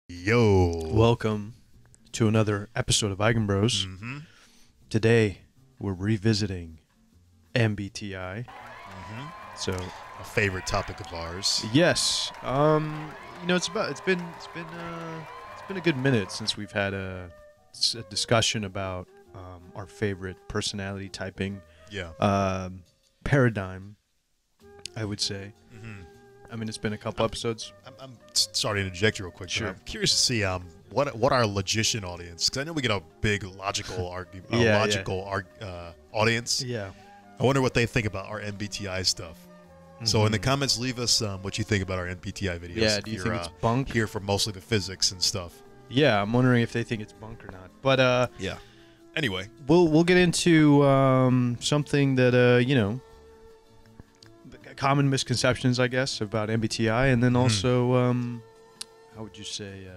Yo. Welcome to another episode of Eigenbros. Mm-hmm. Today, we're revisiting MBTI. Mm-hmm. So, A favorite topic of ours. yes, it's been a good minute since we've had a discussion about our favorite personality typing Yeah. paradigm, I would say. Mm-hmm. I mean, it's been a couple episodes. I'm sorry to interject you real quick. Sure. But I'm curious to see what our logician audience, because I know we get a big logical audience. Yeah. I wonder what they think about our MBTI stuff. So in the comments, leave us what you think about our MBTI videos. Yeah, do you think it's bunk? Here for mostly the physics and stuff. Yeah, I'm wondering if they think it's bunk or not. But Yeah. Anyway, we'll get into something that common misconceptions, I guess, about MBTI, and then also how would you say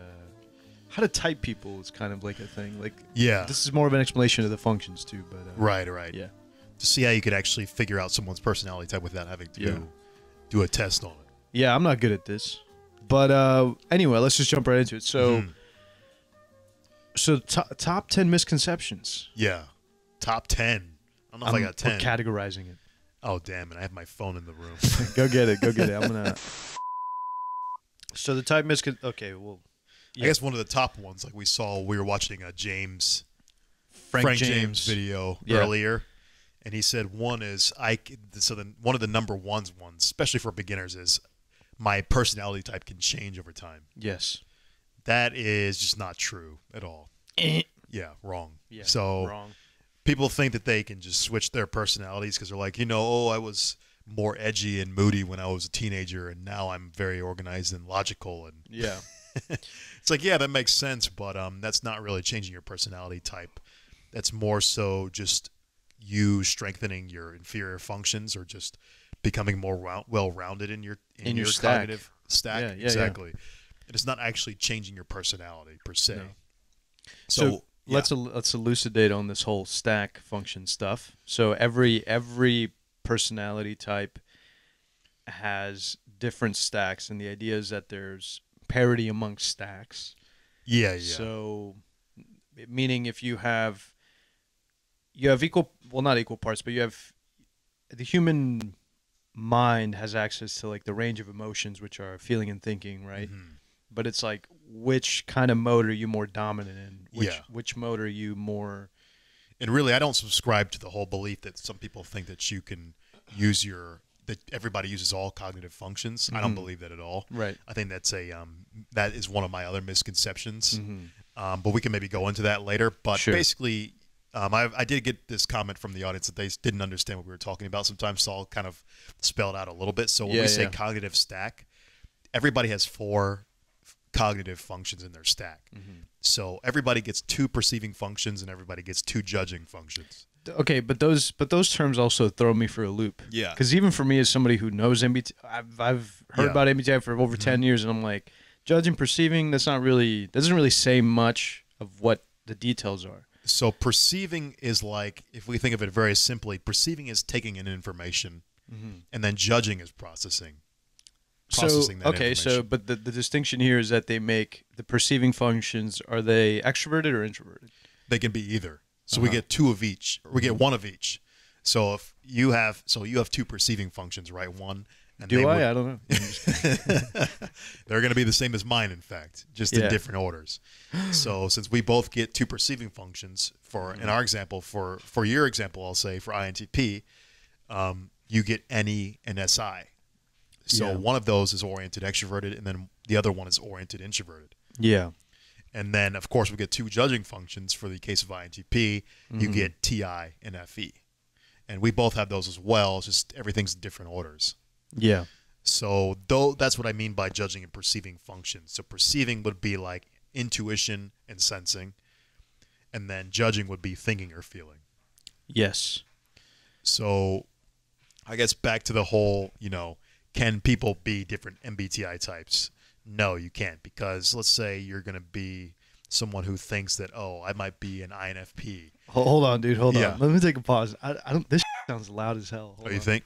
how to type people is kind of like a thing. Like, yeah. this is more of an explanation of the functions too. But Right. yeah. To see how you could actually figure out someone's personality type without having to do a test on it. Yeah, I'm not good at this. But anyway, let's just jump right into it. So, top 10 misconceptions. Yeah. Top 10. I don't know if I got 10. We're categorizing it. Oh, damn it. I have my phone in the room. Go get it. I'm going to... So the type Okay, well... I guess one of the top ones, like we were watching a Frank James video earlier, and he said one of the number ones, especially for beginners, is my personality type can change over time. Yes. That is just not true at all. Yeah, wrong. Yeah, so wrong. People think that they can just switch their personalities because they're like, I was more edgy and moody when I was a teenager, and now I'm very organized and logical. And Yeah. it's like, yeah, that makes sense, but that's not really changing your personality type. That's more so just you strengthening your inferior functions or just becoming more well-rounded in your cognitive stack. Yeah, exactly. And it's not actually changing your personality per se. No. So let's elucidate on this whole stack function stuff. So every personality type has different stacks, and the idea is that there's parity amongst stacks. Yeah. So, meaning if you have equal, well, not equal parts, but you have the human mind has access to like the range of emotions, which are feeling and thinking, right? Mm-hmm. But it's like, which kind of mode are you more dominant in? Yeah. Which mode are you more... And really, I don't subscribe to the whole belief that some people think that you can use that everybody uses all cognitive functions. Mm-hmm. I don't believe that at all. Right. I think that's that is one of my other misconceptions. Mm-hmm. But we can maybe go into that later. But Sure. Basically, I did get this comment from the audience that they didn't understand what we were talking about sometimes, so I'll kind of spell it out a little bit. So when we say cognitive stack, everybody has 4 cognitive functions in their stack. Mm-hmm. So everybody gets 2 perceiving functions and everybody gets 2 judging functions. Okay, but those terms also throw me for a loop. Yeah. Because even for me, as somebody who knows MBTI, I've heard about MBTI for over 10 years, and I'm like, judging, perceiving, doesn't really say much of what the details are. So perceiving is like, if we think of it very simply, perceiving is taking in information, and then judging is processing. That information. But the distinction here is that they make the perceiving functions, are they extroverted or introverted? They can be either. So we get 2 of each. Or we get 1 of each. So if you have 2 perceiving functions, right? One. And I don't know. They're going to be the same as mine, in fact, just in different orders. So since we both get 2 perceiving functions, in our example, for your example, I'll say for INTP, you get NE and SI. So one of those is oriented extroverted, and then the other one is oriented introverted. Yeah. And then, of course, we get 2 judging functions for the case of INTP. You get TI and FE. And we both have those as well. It's just everything's in different orders. Yeah. So that's what I mean by judging and perceiving functions. So perceiving would be like intuition and sensing. And then judging would be thinking or feeling. Yes. So I guess back to the whole, can people be different MBTI types? No, you can't, because let's say you're going to be someone who thinks that, I might be an INFP. Hold on, dude. Hold on. Let me take a pause. I don't. This sounds loud as hell. You think?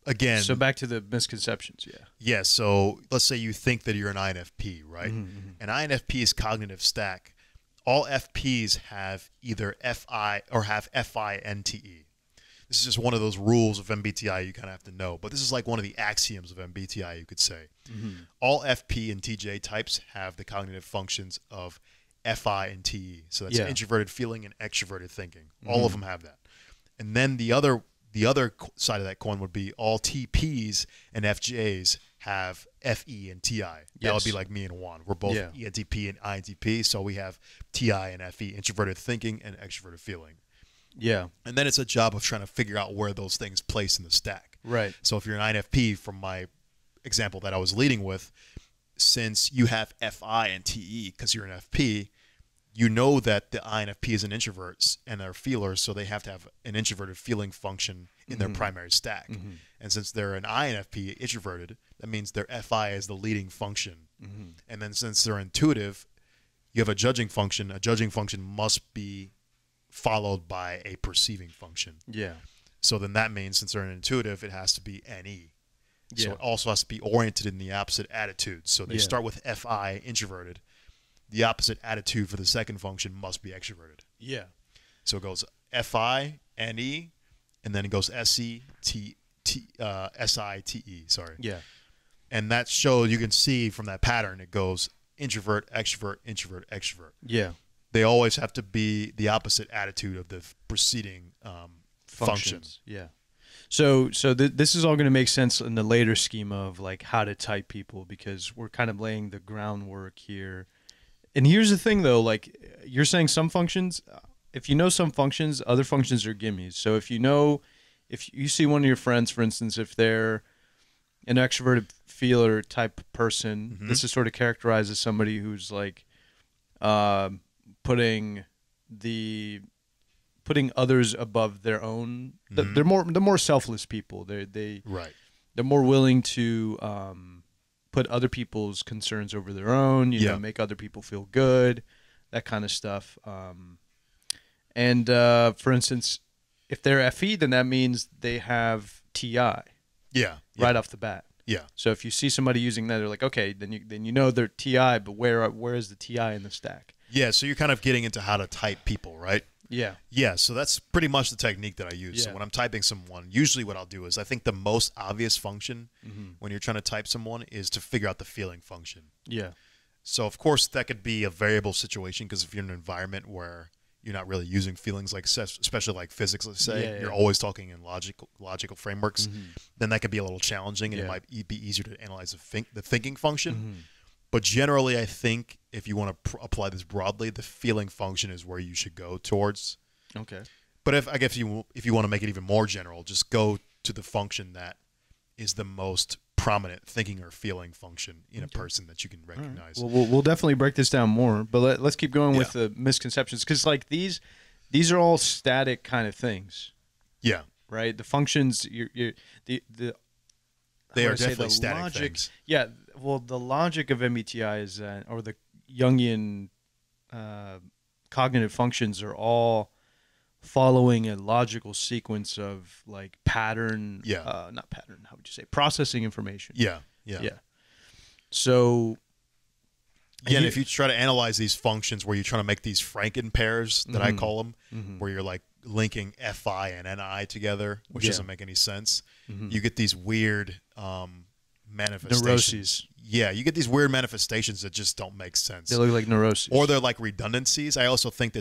again, So back to the misconceptions, yeah. yeah. So let's say you think that you're an INFP, right? Mm-hmm. An INFP's cognitive stack, all FPs have either FI or have FINTE. This is just one of those rules of MBTI you kind of have to know. But this is like one of the axioms of MBTI, you could say. Mm-hmm. All FP and TJ types have the cognitive functions of FI and TE. So that's introverted feeling and extroverted thinking. All of them have that. And then the other side of that coin would be all TPs and FJs have FE and TI. That would be like me and Juan. We're both ENTP and INTP, so we have TI and FE, introverted thinking and extroverted feeling. Yeah. And then it's a job of trying to figure out where those things place in the stack. Right. So if you're an INFP, from my example that I was leading with, since you have FI and TE because you're an FP, you know that the INFP is an introvert and they're feelers, so they have to have an introverted feeling function in their primary stack. And since they're an INFP, introverted, that means their FI is the leading function. And then since they're intuitive, you have a judging function. A judging function must be followed by a perceiving function. Yeah. So then that means since they're an intuitive, it has to be NE. So it also has to be oriented in the opposite attitude. So they start with FI, introverted. The opposite attitude for the second function must be extroverted. Yeah. So it goes FI, NE, and then it goes SE, SITE, sorry. Yeah. And that shows, you can see from that pattern, it goes introvert, extrovert, introvert, extrovert. Yeah. They always have to be the opposite attitude of the preceding functions. Yeah. So this is all going to make sense in the later schema of like how to type people, because we're kind of laying the groundwork here. And here's the thing though, like you're saying some functions, if you know some functions, other functions are gimmies. So if you see one of your friends, for instance, if they're an extroverted feeler type person, this is sort of characterized as somebody who's like putting others above their own. They're more selfless people. They're more willing to put other people's concerns over their own. You know, make other people feel good, that kind of stuff. And for instance, if they're FE, then that means they have TI. Right off the bat. So if you see somebody using that, they're like, okay, then you know they're TI, but where is the TI in the stack? Yeah, so you're kind of getting into how to type people, right? Yeah, so that's pretty much the technique that I use. So when I'm typing someone, usually what I'll do is I think the most obvious function when you're trying to type someone is to figure out the feeling function. So of course that could be a variable situation, because if you're in an environment where you're not really using feelings, like especially like physics, let's say, you're always talking in logical frameworks, then that could be a little challenging, and it might be easier to analyze the thinking function. But generally, I think if you want to apply this broadly, the feeling function is where you should go towards. Okay. But if you want to make it even more general, just go to the function that is the most prominent thinking or feeling function in a person that you can recognize. Right. Well, we'll definitely break this down more, but let's keep going with the misconceptions, because like these are all static kind of things. Right. The functions, they are definitely static things. Yeah. Well, the logic of MBTI is that, or the Jungian cognitive functions are all following a logical sequence of like pattern. Not pattern. How would you say? Processing information. Yeah. So. Again, if you try to analyze these functions where you're trying to make these Franken pairs that I call them, where you're like linking FI and NI together, which doesn't make any sense, you get these weird manifestations. Neuroses. Yeah, you get these weird manifestations that just don't make sense. They look like neuroses. Or they're like redundancies. I also think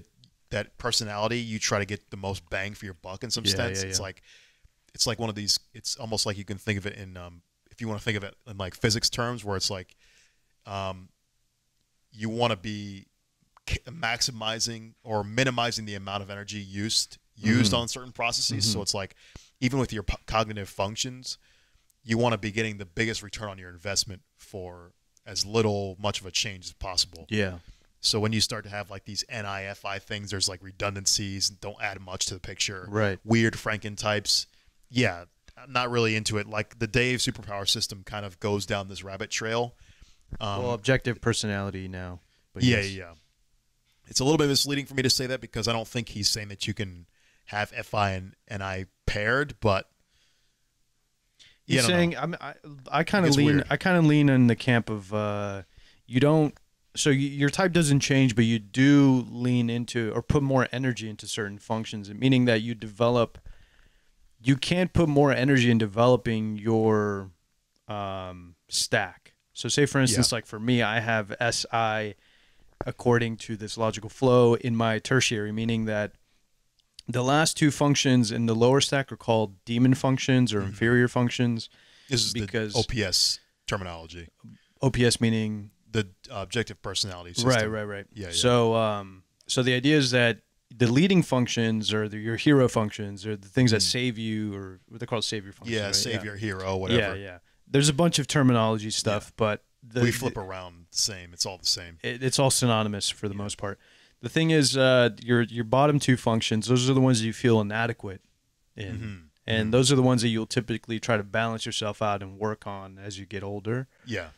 that personality, you try to get the most bang for your buck in some sense. It's like one of these, it's almost like you can think of it in, if you want to think of it in like physics terms, where it's like, you want to be maximizing or minimizing the amount of energy used on certain processes. So it's like, even with your cognitive functions, you want to be getting the biggest return on your investment for as much of a change as possible. So when you start to have like these NIFI things, there's like redundancies, don't add much to the picture. Weird Franken types. I'm not really into it. Like the Dave superpower system kind of goes down this rabbit trail. Objective personality now. But It's a little bit misleading for me to say that, because I don't think he's saying that you can have FI and NI paired, but You're saying I kind of lean in the camp of you don't. So your type doesn't change, but you do lean into or put more energy into certain functions, meaning that you develop. You can't put more energy in developing your stack. So say, for instance, like for me, I have SI according to this logical flow in my tertiary, meaning that the last two functions in the lower stack are called demon functions or inferior functions. This is because the OPS terminology. OPS meaning? The objective personality system. Right. Yeah. So the idea is that the leading functions or your hero functions or the things that save you, or what they call savior functions. Yeah, right? Savior, hero, whatever. Yeah. There's a bunch of terminology stuff, but we flip around the same. It's all the same. It's all synonymous for the most part. The thing is, your bottom two functions, those are the ones that you feel inadequate in. And those are the ones that you'll typically try to balance yourself out and work on as you get older. Yeah.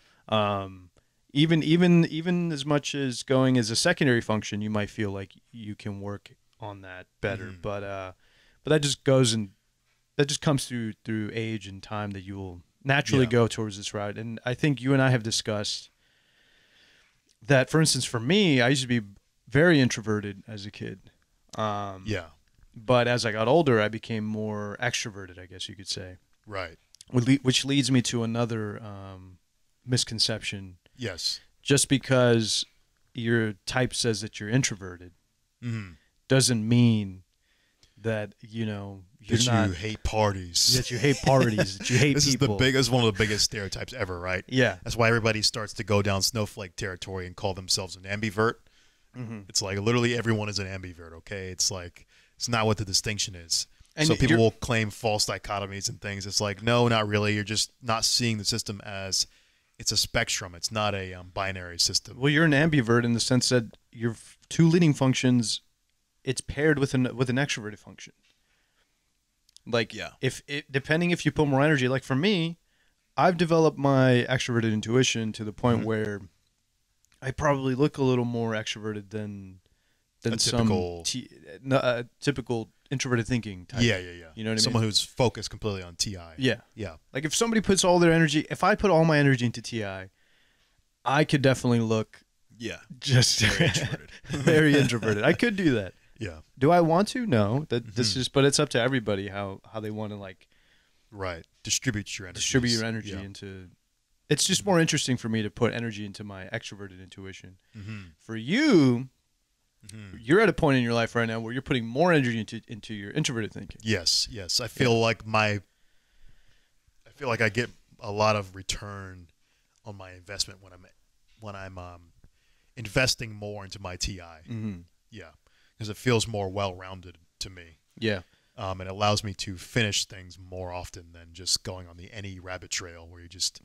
Even as much as going as a secondary function, you might feel like you can work on that better. But that just comes through age and time that you will naturally go towards this route. And I think you and I have discussed that, for instance, for me, I used to be very introverted as a kid. But as I got older, I became more extroverted, I guess you could say. Right. Which leads me to another misconception. Yes. Just because your type says that you're introverted doesn't mean that, you're not... you hate parties. That you hate parties, that you hate people. This is one of the biggest stereotypes ever, right? Yeah. That's why everybody starts to go down snowflake territory and call themselves an ambivert. It's like literally everyone is an ambivert, okay? It's like, it's not what the distinction is. And so people will claim false dichotomies and things. It's like, no, not really. You're just not seeing the system as... It's a spectrum. It's not a binary system. Well, you're an ambivert in the sense that your two leading functions, it's paired with an extroverted function. Like, depending if you put more energy. Like for me, I've developed my extroverted intuition to the point where I probably look a little more extroverted than typical introverted thinking type. Yeah. You know what I mean? Someone who's focused completely on TI. Yeah. Yeah. Like if somebody puts all their energy, if I put all my energy into TI, I could definitely look just very introverted. Very introverted. I could do that. Yeah. Do I want to? No. But it's up to everybody how they want to distribute your energy. Into. It's just more interesting for me to put energy into my extroverted intuition. For you, you're at a point in your life right now where you're putting more energy into your introverted thinking. Yes. I feel like I get a lot of return on my investment when I'm investing more into my TI. Yeah, because it feels more well-rounded to me. Yeah. It allows me to finish things more often than just going on the any rabbit trail where you're just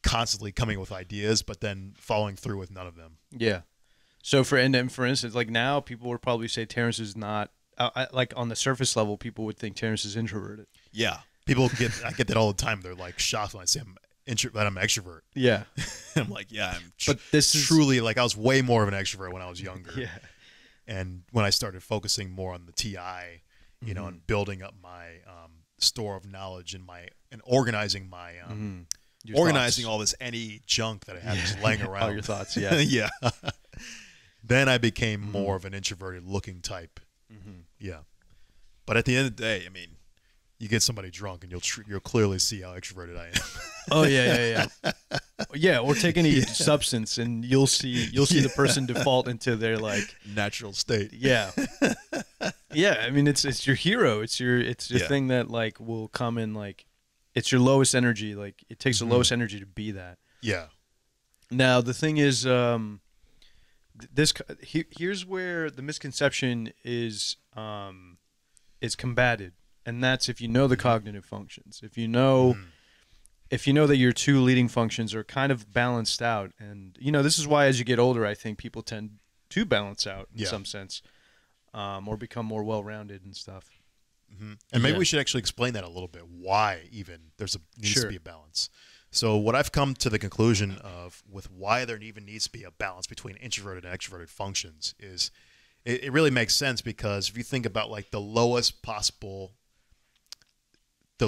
constantly coming with ideas but then following through with none of them. Yeah. So for instance, like now people would probably say Terence is not like on the surface level. People would think Terence is introverted. Yeah, I get that all the time. They're like shocked when I say that I'm an extrovert. Yeah, I'm like, I'm this is truly like I was way more of an extrovert when I was younger. Yeah, and when I started focusing more on the TI, and building up my store of knowledge and organizing my organizing all this any junk that I have just laying around. All your thoughts, yeah, yeah. Then I became more of an introverted looking type. Yeah. But at the end of the day, I mean, you get somebody drunk and you'll clearly see how extroverted I am. Oh yeah. Yeah, or take any substance and you'll see the person default into their like natural state. Yeah. Yeah, I mean it's your hero. It's your thing that like will come in like it's your lowest energy. Like it takes the lowest energy to be that. Yeah. Now the thing is here's where the misconception is combated, and that's if you know the cognitive functions. If you know that your two leading functions are kind of balanced out, and this is why as you get older, I think people tend to balance out in some sense, or become more well-rounded and stuff. And maybe we should actually explain that a little bit. Why even needs to be a balance. So what I've come to the conclusion of with why there even needs to be a balance between introverted and extroverted functions is it really makes sense because if you think about like the lowest possible the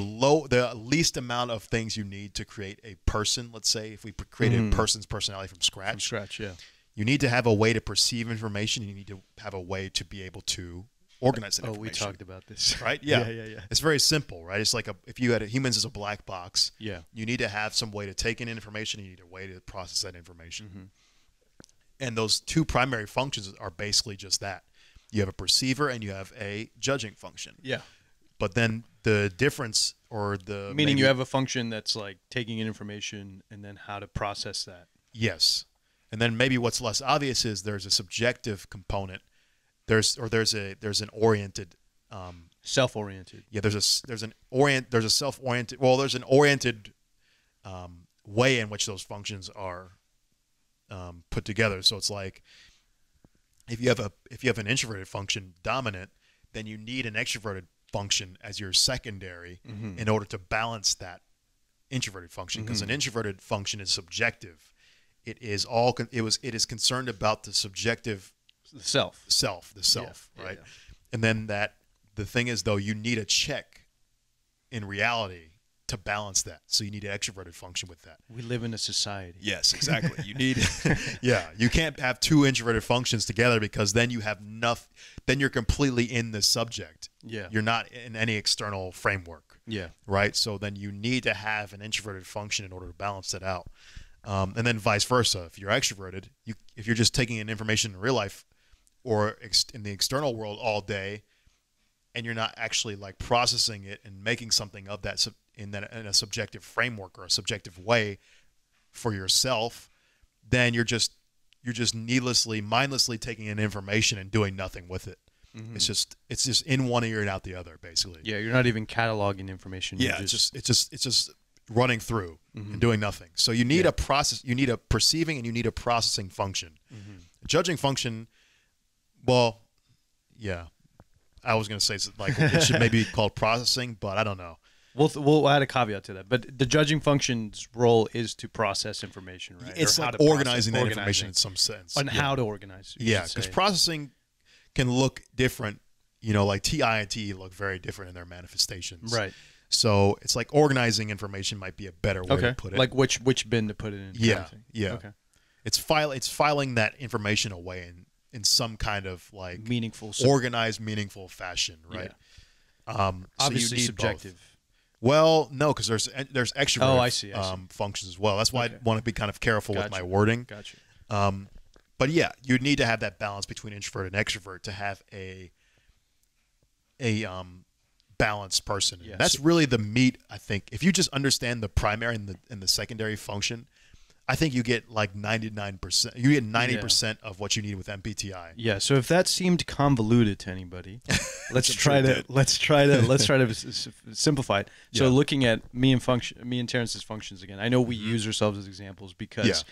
least amount of things you need to create a person. Let's say if we created a person's personality from scratch. From scratch, yeah. You need to have a way to perceive information. You need to have a way to be able to organize that information. We talked about this. Right? Yeah. It's very simple, right? It's like if you had humans as a black box, you need to have some way to take in information. You need a way to process that information. And those two primary functions are basically just that. You have a perceiver and you have a judging function. Yeah. But then the difference or the... Meaning you have a function that's like taking in information and then how to process that. Yes. And then maybe what's less obvious is there's a subjective component. There's an oriented... self-oriented. Yeah, there's a self-oriented... Well, there's an oriented way in which those functions are put together. So it's like if you have an introverted function dominant, then you need an extroverted function as your secondary in order to balance that introverted function, because an introverted function is subjective. It is concerned about the subjective self, right? And then the thing is, though, you need a check in reality to balance that. So you need an extroverted function with that. We live in a society. Yes, exactly. You need you can't have two introverted functions together, because then you have then you're completely in the subject. Yeah. You're not in any external framework. Yeah. Right? So then you need to have an introverted function in order to balance it out. And then vice versa. If you're extroverted, if you're just taking in information in real life or in the external world all day, and you're not actually like processing it and making something of that in a subjective framework or a subjective way for yourself, then you're just mindlessly taking in information and doing nothing with it. It's just in one ear and out the other, basically. Yeah, you're not even cataloging information. Yeah, it's just running through and doing nothing. So you need a process. You need a perceiving and you need a processing function. A judging function, well, yeah. I was going to say like it should maybe be called processing, but I don't know. We'll add a caveat to that. But the judging function's role is to process information, right? It's like organizing that information in some sense. And how to organize. Yeah, because processing can look different. You know, like TI and TE look very different in their manifestations. Right. So it's like organizing information might be a better way to put it. Like which bin to put it in. Yeah, yeah. Okay. It's filing that information away in some kind of like organized, meaningful fashion, right? Yeah. Obviously subjective. Both. Well, no, because there's extroverted I see. functions as well. That's why I want to be kind of careful with my wording. Gotcha. But yeah, you need to have that balance between introvert and extrovert to have a balanced person. Yeah, that's really the meat, I think. If you just understand the primary and the secondary function, I think you get like 99%. You get 90% of what you need with MBTI. Yeah. So if that seemed convoluted to anybody, let's try to simplify it. So looking at me and Terence's functions again. I know we use ourselves as examples because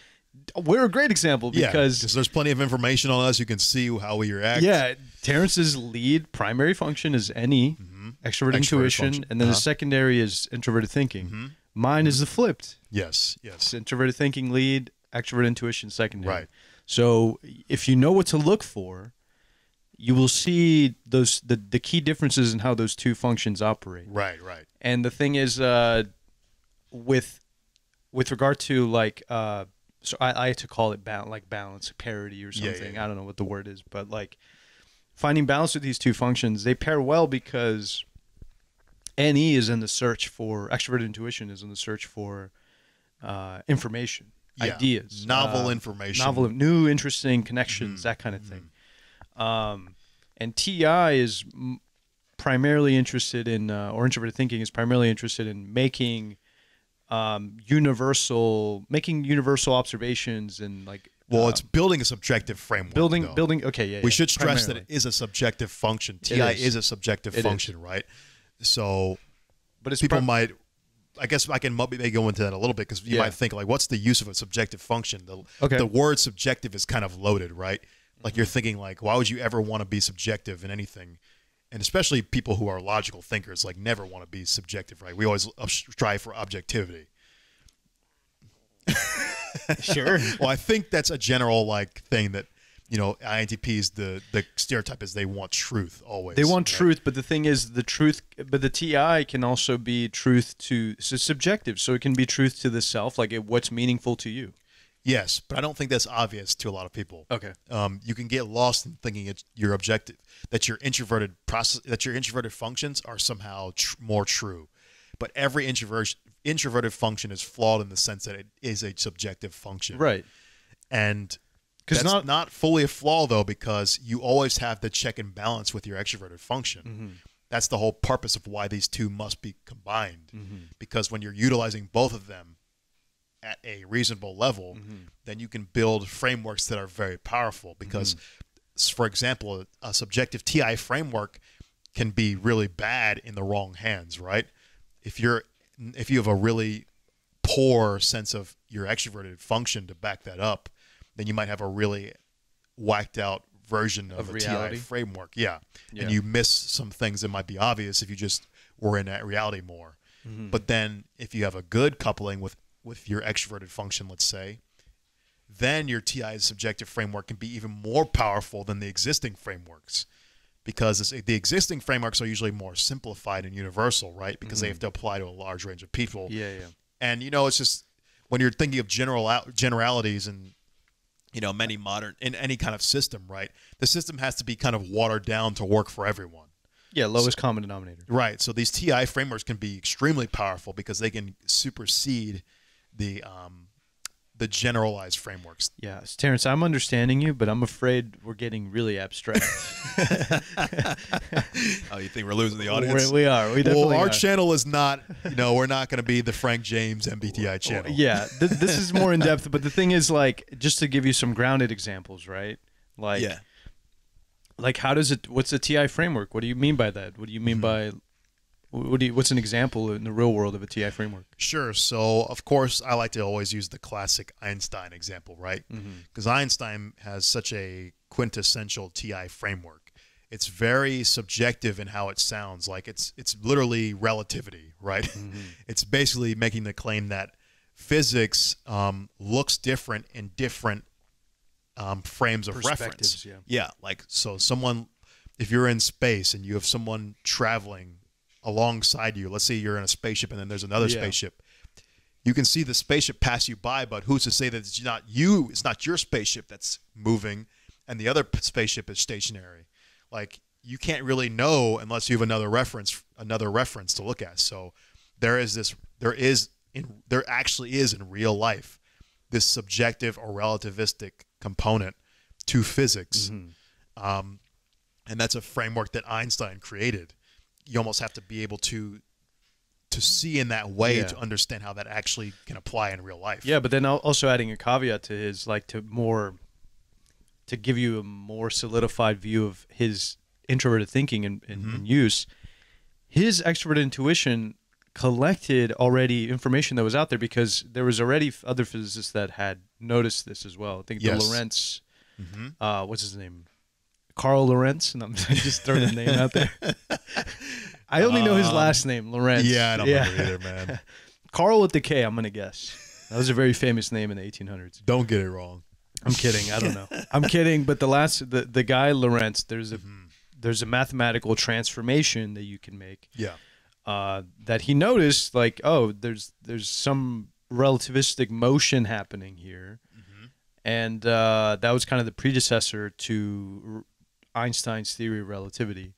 we're a great example because there's plenty of information on us. You can see how we react. Yeah. Terence's lead primary function is NE, extroverted intuition, function. And then the secondary is introverted thinking. Mine is the flipped. Yes. It's introverted thinking lead, extroverted intuition secondary. Right. So if you know what to look for, you will see the key differences in how those two functions operate. Right. And the thing is, with regard to like, so I had to call it balance, parity or something. Yeah. I don't know what the word is, but like finding balance with these two functions, they pair well because NE is in the search for, extroverted intuition is in the search for information, ideas. Novel information. New interesting connections, that kind of thing. And TI is primarily interested in, or introverted thinking is primarily interested in making universal observations and like. Well, it's building a subjective framework. Building. Okay, yeah. We should stress that it is a subjective function. TI is a subjective function, right? So, but it's people might, I guess I can maybe go into that a little bit because you might think like, what's the use of a subjective function? The word subjective is kind of loaded, right? Like you're thinking like, why would you ever want to be subjective in anything? And especially people who are logical thinkers, like never want to be subjective, right? We always strive for objectivity. Sure. Well, I think that's a general like thing that INTPs, the stereotype is they want truth always. They want truth, but the thing is, the truth, but the TI can also be truth to, so subjective. So it can be truth to the self, like what's meaningful to you. Yes, but I don't think that's obvious to a lot of people. Okay. You can get lost in thinking your objective, that your introverted functions are somehow more true. But every introverted function is flawed in the sense that it is a subjective function. Right. And that's not fully a flaw, though, because you always have the check and balance with your extroverted function. Mm-hmm. That's the whole purpose of why these two must be combined. Mm-hmm. Because when you're utilizing both of them at a reasonable level, mm-hmm. then you can build frameworks that are very powerful. Because, for example, a subjective TI framework can be really bad in the wrong hands, right? If you have a really poor sense of your extroverted function to back that up, then you might have a really whacked out version of a reality. TI framework. Yeah. And you miss some things that might be obvious if you just were in that reality more. Mm-hmm. But then if you have a good coupling with your extroverted function, let's say, then your TI's subjective framework can be even more powerful than the existing frameworks, because the existing frameworks are usually more simplified and universal, right? Because they have to apply to a large range of people. Yeah. And, it's just when you're thinking of generalities and, many modern, in any kind of system, right? The system has to be kind of watered down to work for everyone. Yeah, lowest common denominator. Right. So these TI frameworks can be extremely powerful because they can supersede the generalized frameworks. Yeah, Terence, I'm understanding you, but I'm afraid we're getting really abstract. Oh, you think we're losing the audience? We are. We definitely our are. channel is not, we're not going to be the Frank James MBTI channel. Yeah, this is more in depth, but the thing is, like, just to give you some grounded examples, right? Like, like what's a TI framework? What do you mean by that? What do you mean by, what's an example in the real world of a TI framework? Sure. So, of course, I like to always use the classic Einstein example, right? Because Einstein has such a quintessential TI framework. It's very subjective in how it sounds. Like it's literally relativity, right? It's basically making the claim that physics looks different in different frames of reference. Yeah. Like, so if you're in space and you have someone traveling alongside you, let's say you're in a spaceship and then there's another spaceship, you can see the spaceship pass you by, but who's to say that it's not you? It's not your spaceship that's moving and the other spaceship is stationary. Like, you can't really know unless you have another reference to look at. So there actually is in real life this subjective or relativistic component to physics. And that's a framework that Einstein created. You almost have to be able to see in that way to understand how that actually can apply in real life. Yeah, but then also adding a caveat to his, like, to give you a more solidified view of his introverted thinking and use, his extroverted intuition collected already information that was out there because there was already other physicists that had noticed this as well. I think the Lorentz, what's his name? Carl Lorentz, and I'm just throwing a name out there. I only know his last name, Lorentz. Yeah, I don't know either, man. Carl with the K, I'm going to guess. That was a very famous name in the 1800s. Don't get it wrong. I'm kidding. I don't know. I'm kidding, but the guy Lorentz, there's a mathematical transformation that you can make. Yeah. That he noticed, like, oh, there's some relativistic motion happening here. And that was kind of the predecessor to Einstein's theory of relativity,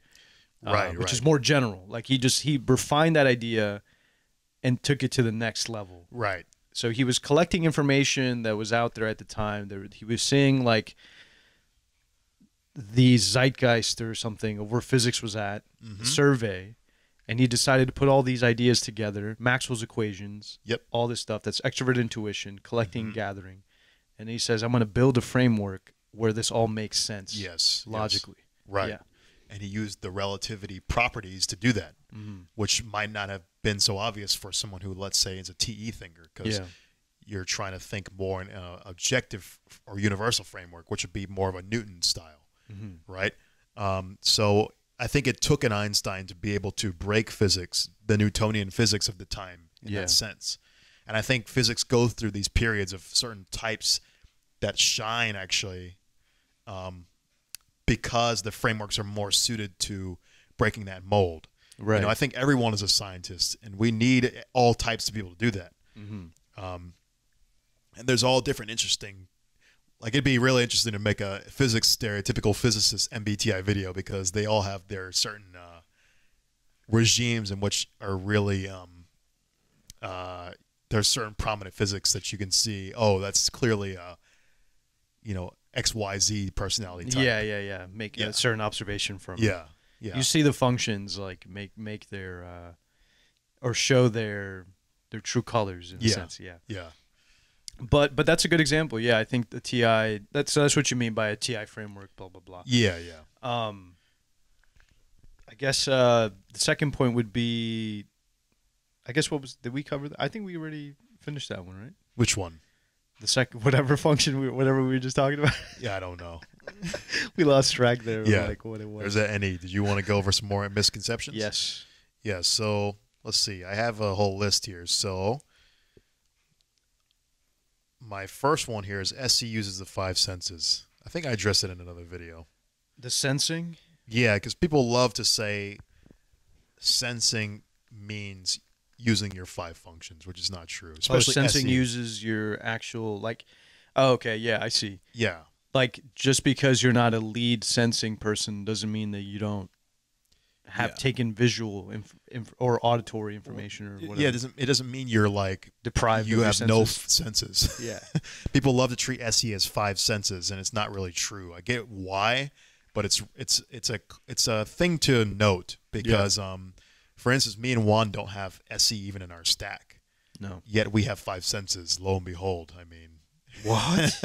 which is more general. Like, he refined that idea and took it to the next level. Right. So he was collecting information that was out there at the time. He was seeing, like, the zeitgeist or something of where physics was at, survey, and he decided to put all these ideas together, Maxwell's equations, all this stuff. That's extroverted intuition, collecting, gathering. And he says, I'm going to build a framework where this all makes sense. Yes. Logically. Yes. Right. Yeah. And he used the relativity properties to do that, which might not have been so obvious for someone who, let's say, is a TE thinker, because you're trying to think more in an objective or universal framework, which would be more of a Newton style, right? So I think it took an Einstein to be able to break physics, the Newtonian physics of the time, in that sense. And I think physics goes through these periods of certain types that shine, actually, because the frameworks are more suited to breaking that mold. Right. You know, I think everyone is a scientist, and we need all types of people to do that. And there's all different interesting. Like, it'd be really interesting to make a stereotypical physicist MBTI video, because they all have their certain regimes in which are really there's certain prominent physics that you can see. Oh, that's clearly a XYZ personality type. Yeah. Make a certain observation from. Yeah. You see the functions like make their or show their true colors in a sense. Yeah. But that's a good example. Yeah, I think the TI. That's what you mean by a TI framework. Blah blah blah. Yeah. I guess the second point would be. I guess did we cover that? I think we already finished that one, right? Which one? The second, whatever we were just talking about. Yeah, I don't know. We lost track there. Yeah. Like what it was. There's that any. Did you want to go over some more misconceptions? Yes. Yeah. So let's see. I have a whole list here. So my first one here is SE uses the 5 senses. I think I addressed it in another video. The sensing? Yeah, because people love to say sensing means using your 5 functions, which is not true. Especially sensing SE. uses your actual Oh, okay. Yeah, I see. Yeah. Like, just because you're not a lead sensing person doesn't mean that you don't have taken visual or auditory information or whatever. Yeah, it doesn't mean you're like deprived. You of have no senses. Yeah. People love to treat SE as 5 senses, and it's not really true. I get why, but it's a thing to note, because for instance, me and Juan don't have SE even in our stack. No. Yet we have 5 senses. Lo and behold, I mean. What?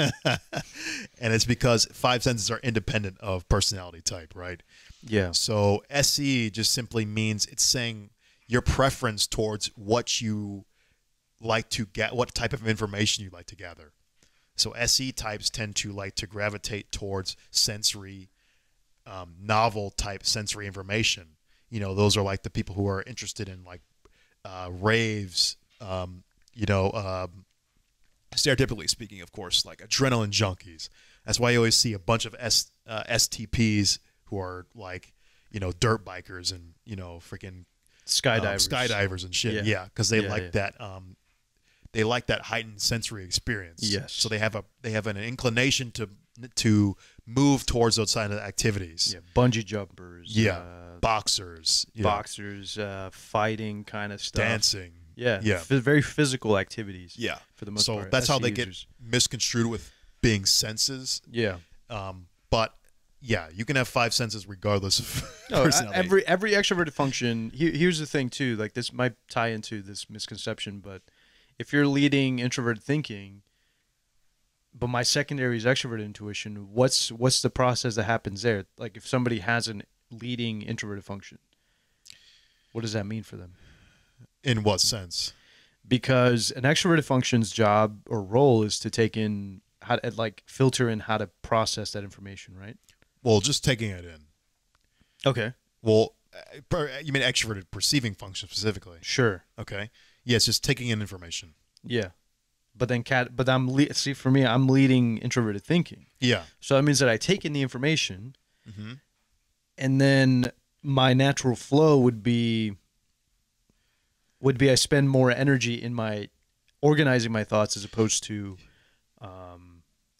And it's because 5 senses are independent of personality type, right? Yeah. So SE just simply means it's saying your preference towards what you like to get, what type of information you like to gather. So SE types tend to like to gravitate towards sensory, novel type sensory information. You know, those are like the people who are interested in like raves, stereotypically speaking, of course, like adrenaline junkies. That's why you always see a bunch of STPs who are like, dirt bikers and, freaking skydivers and shit. Yeah. Because they like that. They like that heightened sensory experience. Yes. So they have an inclination to move towards those kind of activities. Yeah. Bungee jumpers. Yeah. Boxers. Boxers, fighting kind of stuff. Dancing. Yeah. Very physical activities. Yeah. For the most part. So that's how they get users. misconstrued with being senses. Yeah. But yeah, you can have 5 senses regardless of personality. Every extroverted function. Here's the thing too. Like, this might tie into this misconception, but if you're leading introverted thinking, but my secondary is extroverted intuition, what's the process that happens there? Like, if somebody has an leading introverted function, what does that mean for them? In what sense? Because an extroverted function's job or role is to take in how to, like, filter in how to process that information, right? Well, just taking it in. Okay. Well, you mean extroverted perceiving function specifically? Sure. Okay. Yeah, it's just taking in information. Yeah. But then for me, I'm leading introverted thinking. Yeah. So that means that I take in the information, and then my natural flow would be I spend more energy in my organizing my thoughts as opposed to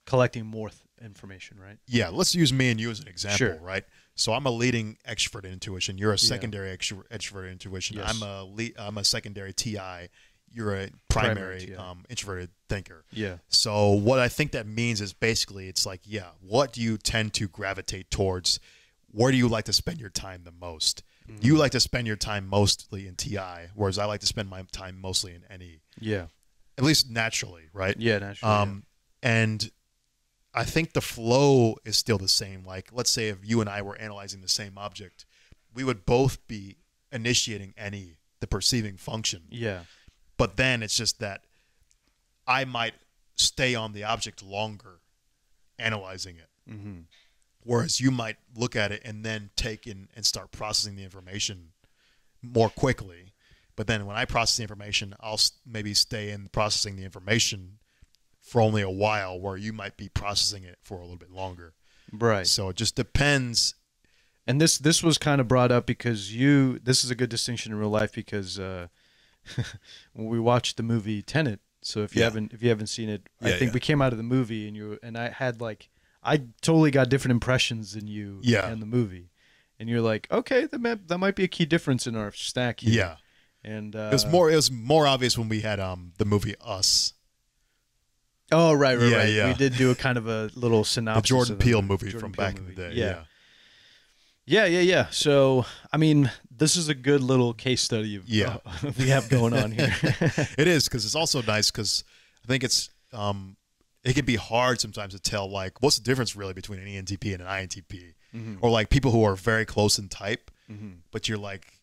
collecting more information, right? Yeah, let's use me and you as an example, Sure. right? So I'm a leading extroverted intuition. You're a secondary extroverted intuition. Yes. I'm a secondary TI. You're a primary TI. Introverted thinker. Yeah. So what I think that means is basically it's like, what do you tend to gravitate towards? Where do you like to spend your time the most? You like to spend your time mostly in TI, whereas I like to spend my time mostly in NE. Yeah. At least naturally, right? Yeah, naturally. And I think the flow is still the same. Like, let's say if you and I were analyzing the same object, we would both be initiating NE, the perceiving function. Yeah. But then it's just that I might stay on the object longer analyzing it. Whereas you might look at it and then take in and start processing the information more quickly. But then when I process the information, I'll maybe stay in processing the information for only a while, where you might be processing it for a little bit longer. Right. So it just depends. And this was kind of brought up because this is a good distinction in real life because when we watched the movie Tenet. So if you haven't seen it, I think we came out of the movie and I had like I totally got different impressions than you in the movie, and you're like, okay, that might be a key difference in our stack here. Yeah, and it was more obvious when we had the movie Us. Oh right. Yeah. We did do a kind of a little synopsis. The Jordan Peele movie Jordan from Peele back movie. in the day. Yeah. So, I mean, this is a good little case study of we have going on here. It is, because it's also nice because I think it's it can be hard sometimes to tell, like, what's the difference really between an ENTP and an INTP, or like people who are very close in type, but you're like,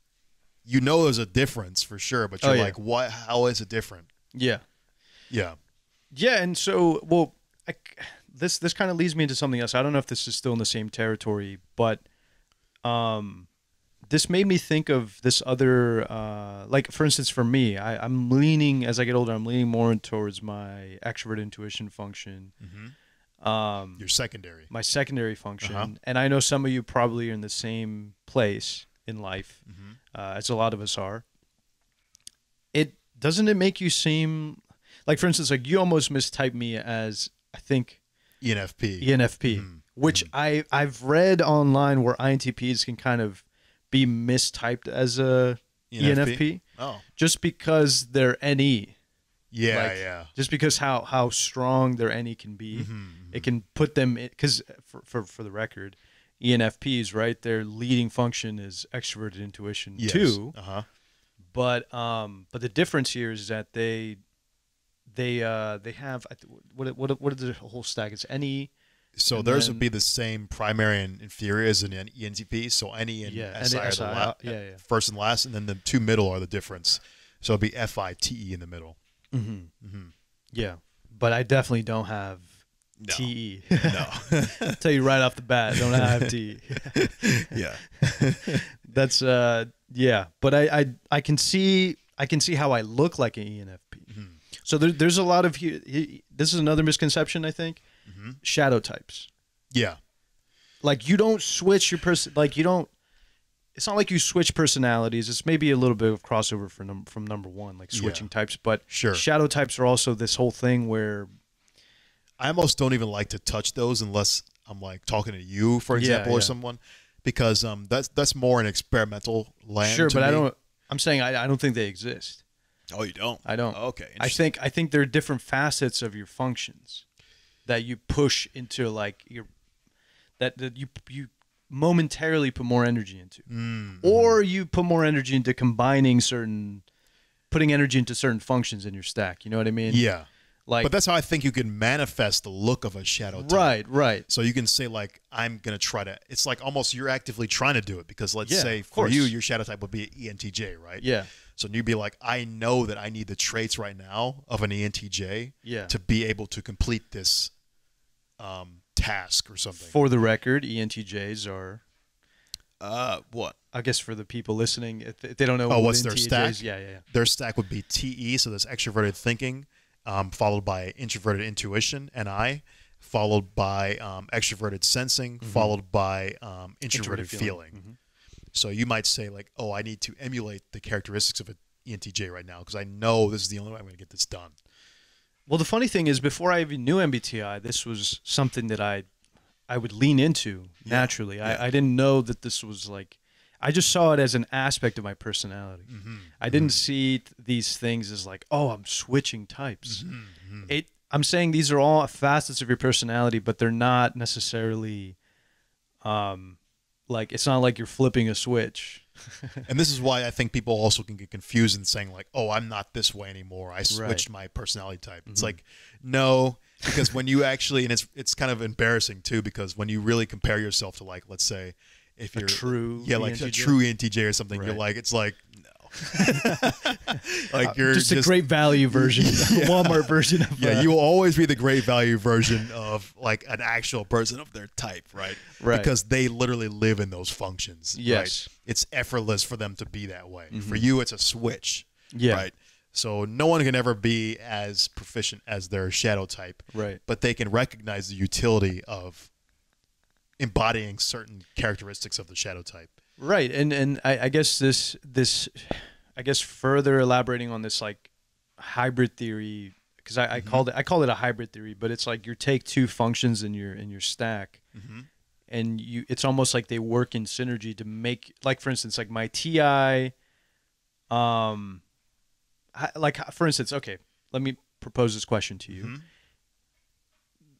there's a difference for sure, but you're like, what? How is it different? Yeah. And so, this kind of leads me into something else. I don't know if this is still in the same territory, but this made me think of this other, like for instance, for me, I'm leaning, as I get older, I'm leaning more towards my extroverted intuition function. Your secondary. My secondary function. And I know some of you probably are in the same place in life, as a lot of us are. Doesn't it make you seem, like for instance, like you almost mistyped me as, I think, ENFP. Which I've read online where INTPs can kind of be mistyped as a ENFP. Just because they're NE. Just because how strong their NE can be, it can put them in, because for the record, ENFPs, right? Their leading function is extroverted intuition too. But the difference here is that they have what is the whole stack? It's NE. So theirs would be the same primary and inferior as an ENTP. So NE and SI are the first and last, and then the two middle are the difference. So it'd be FITE in the middle. Yeah, but I definitely don't have TE. No. I'll tell you right off the bat, I don't have TE. That's but I can see how I look like an ENFP. So there's a lot of this is another misconception, I think. Shadow types. Like you don't switch your like you don't. It's not like you switch personalities. It's maybe a little bit of crossover from number one, like switching types. But shadow types are also this whole thing where I almost don't even like to touch those unless I'm like talking to you, for example, or someone, because that's more an experimental land. Sure, but I'm saying I don't think they exist. Oh, you don't? I don't. Oh, okay. I think there are different facets of your functions that you push into, like that you momentarily put more energy into, or you put more energy into putting energy into certain functions in your stack. You know what I mean? Yeah. Like, but that's how I think you can manifest the look of a shadow type. Right. So you can say, like, I'm going to try to, it's like almost you're actively trying to do it, because let's say for you, your shadow type would be an ENTJ, right? Yeah. So you'd be like, I know that I need the traits right now of an ENTJ to be able to complete this task or something. For the record, ENTJs are what? I guess for the people listening, if they don't know what's their stack? Yeah. Their stack would be TE, so that's extroverted thinking, followed by introverted intuition, NI, followed by extroverted sensing, followed by introverted feeling. So you might say, like, oh, I need to emulate the characteristics of an ENTJ right now because I know this is the only way I'm going to get this done. Well, the funny thing is, before I even knew MBTI, this was something that I would lean into naturally. I didn't know that this was like, I just saw it as an aspect of my personality. I didn't see these things as like, oh, I'm switching types. I'm saying these are all facets of your personality, but they're not necessarily like, it's not like you're flipping a switch. And this is why I think people also can get confused in saying, like, oh, I'm not this way anymore. I switched my personality type. It's like, no, because when you actually, and it's kind of embarrassing too, because when you really compare yourself to, like, let's say, if you're a true ENTJ? A true ENTJ or something, you're like, it's like, no. Like you're just a great value version, Walmart version of you will always be the great value version of like an actual person of their type, right? Because they literally live in those functions. Right? It's effortless for them to be that way. For you, it's a switch. Right. So no one can ever be as proficient as their shadow type. Right. But they can recognize the utility of embodying certain characteristics of the shadow type. Right, and I guess this I guess further elaborating on this like hybrid theory, because I call it a hybrid theory, but it's like you take two functions in your stack, and it's almost like they work in synergy to make, like for instance, like my TI, like for instance, okay, let me propose this question to you.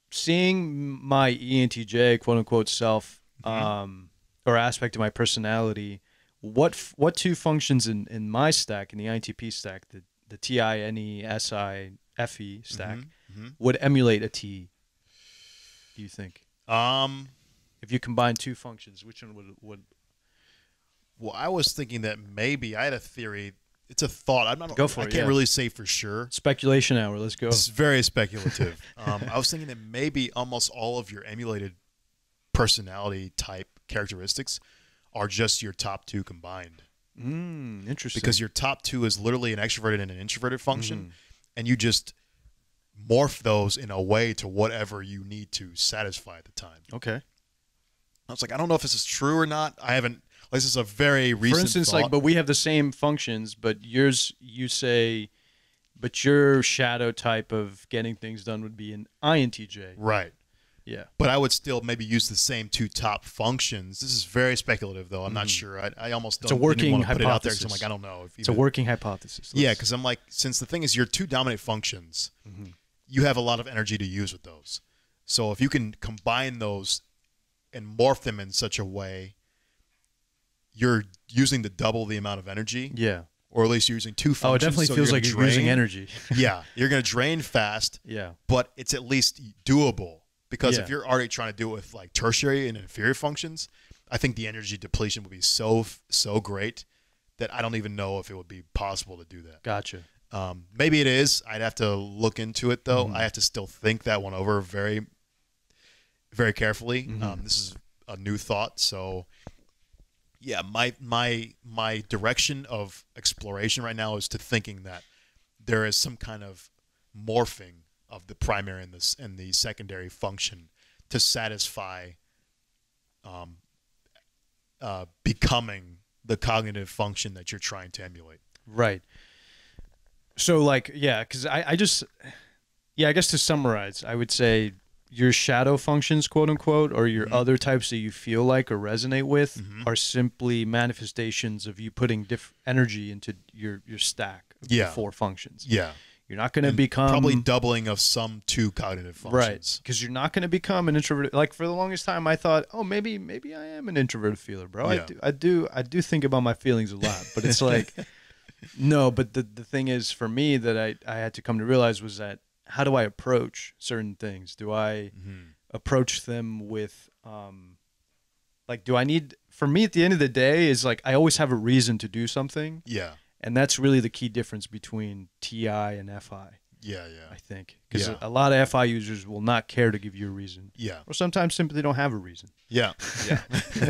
Seeing my ENTJ quote unquote self, or aspect of my personality, what two functions in my stack, in the INTP stack, the TINESIFE stack, would emulate a T, do you think? If you combine two functions, which one would? Well, I was thinking that maybe I had a theory. It's a thought. I can't really say for sure. Speculation hour. Let's go. It's very speculative. I was thinking that maybe almost all of your emulated personality type characteristics are just your top two combined. Interesting. Because your top two is literally an extroverted and an introverted function, and you just morph those in a way to whatever you need to satisfy at the time. Okay. I was like, I don't know if this is true or not. I haven't. This is a very recent. For instance, thought. like, but we have the same functions, but yours, you say, but your shadow type of getting things done would be an INTJ. Right. Yeah. But I would still maybe use the same two top functions. This is very speculative, though. I'm not sure. I almost don't want to put it out there because I'm like, I don't know. It's a working hypothesis. Yeah, because I'm like, since the thing is your two dominant functions, you have a lot of energy to use with those. So if you can combine those and morph them in such a way, you're using double the amount of energy. Yeah. Or at least you're using two functions. Oh, it definitely feels like you're using energy. Yeah. You're going to drain fast. Yeah. But it's at least doable. Because if you're already trying to do it with like tertiary and inferior functions, I think the energy depletion would be so great that I don't even know if it would be possible to do that. Gotcha. Maybe it is. I'd have to look into it, though. I have to still think that one over very, very carefully. This is a new thought. So, yeah, my direction of exploration right now is to thinking that there is some kind of morphing of the primary and the secondary function to satisfy becoming the cognitive function that you're trying to emulate. Right. So, like, yeah, because I guess to summarize, I would say your shadow functions, quote unquote, or your other types that you feel like or resonate with are simply manifestations of you putting energy into your stack of the four functions. Yeah. You're not going to become... Probably doubling of some two cognitive functions. Right, because you're not going to become an introvert. Like, for the longest time, I thought, oh, maybe I am an introverted feeler, bro. Yeah. I do think about my feelings a lot. But it's like, no, but the thing is, for me, that I had to come to realize was that, how do I approach certain things? Do I approach them with... like, do I need... For me, at the end of the day, is like, I always have a reason to do something. Yeah. And that's really the key difference between TI and FI. Yeah. I think. Because a lot of FI users will not care to give you a reason. Yeah. Or sometimes simply don't have a reason. Yeah.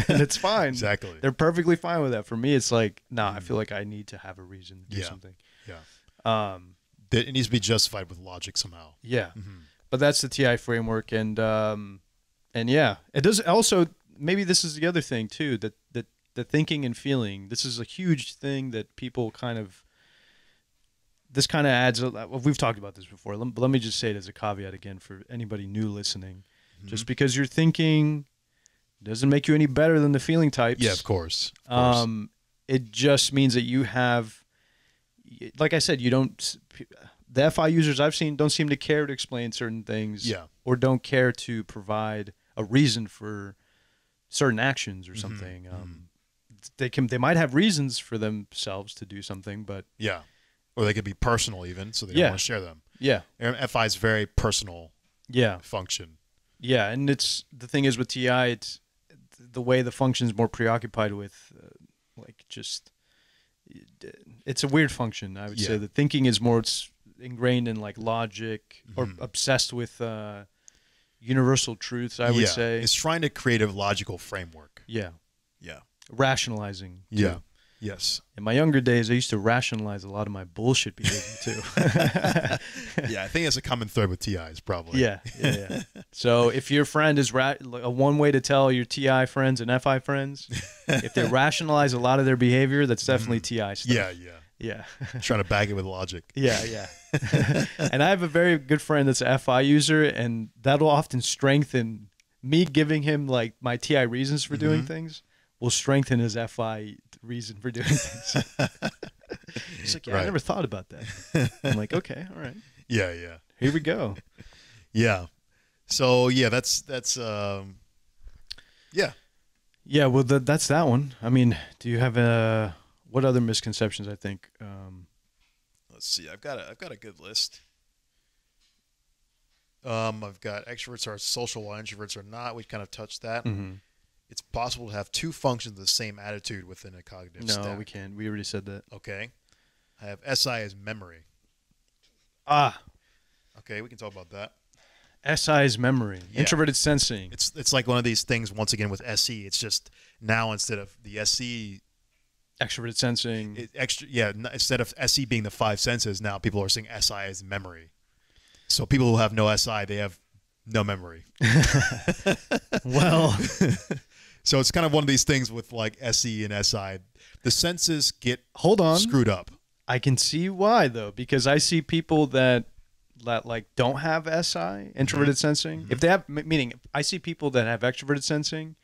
And it's fine. Exactly. They're perfectly fine with that. For me, it's like, I feel like I need to have a reason to do something. Yeah. It needs to be justified with logic somehow. Yeah. But that's the TI framework. And yeah, it does also, maybe this is the other thing too, that the thinking and feeling, this is a huge thing that people this kind of adds, we've talked about this before, but let me just say it as a caveat again for anybody new listening. Just because you're thinking doesn't make you any better than the feeling types. Yeah, of course. It just means that you have, like I said, the FI users I've seen don't seem to care to explain certain things or don't care to provide a reason for certain actions or something. They might have reasons for themselves to do something, but or they could be personal even, so they don't want to share them. FI is very personal. Function. And it's the thing is with TI, it's the way the function is more preoccupied with, it's a weird function. I would say the thinking is more ingrained in like logic or obsessed with universal truths. I would say it's trying to create a logical framework. Rationalizing. Too. Yes. In my younger days, I used to rationalize a lot of my bullshit behavior too. Yeah, I think it's a common thread with TIs, probably. Yeah. So if your friend is one way to tell your TI friends and FI friends, if they rationalize a lot of their behavior, that's definitely TI stuff. Yeah. Trying to bag it with logic. Yeah. And I have a very good friend that's an FI user, and that'll often strengthen me giving him like my TI reasons for doing things will strengthen his FI reason for doing things. He's like, I never thought about that. I'm like, okay, all right. Yeah. Here we go. Yeah. So yeah, that's yeah. Yeah, well, that's that one. I mean, do you have what other misconceptions? I think. Let's see. I've got a good list. I've got extroverts are social while introverts are not. We've kind of touched that. It's possible to have two functions of the same attitude within a cognitive stack. No, we can't. We already said that. Okay. I have SI as memory. Okay, we can talk about that. SI is memory. Yeah. Introverted sensing. It's like one of these things, once again, with SE. It's just now instead of the SE... Extroverted sensing. Instead of SE being the 5 senses, now people are saying SI as memory. So people who have no SI, they have no memory. Well... So it's kind of one of these things with like SE and SI. The senses get screwed up. I can see why though, because I see people that like don't have SI, introverted sensing. If they have, meaning I see people that have extroverted sensing,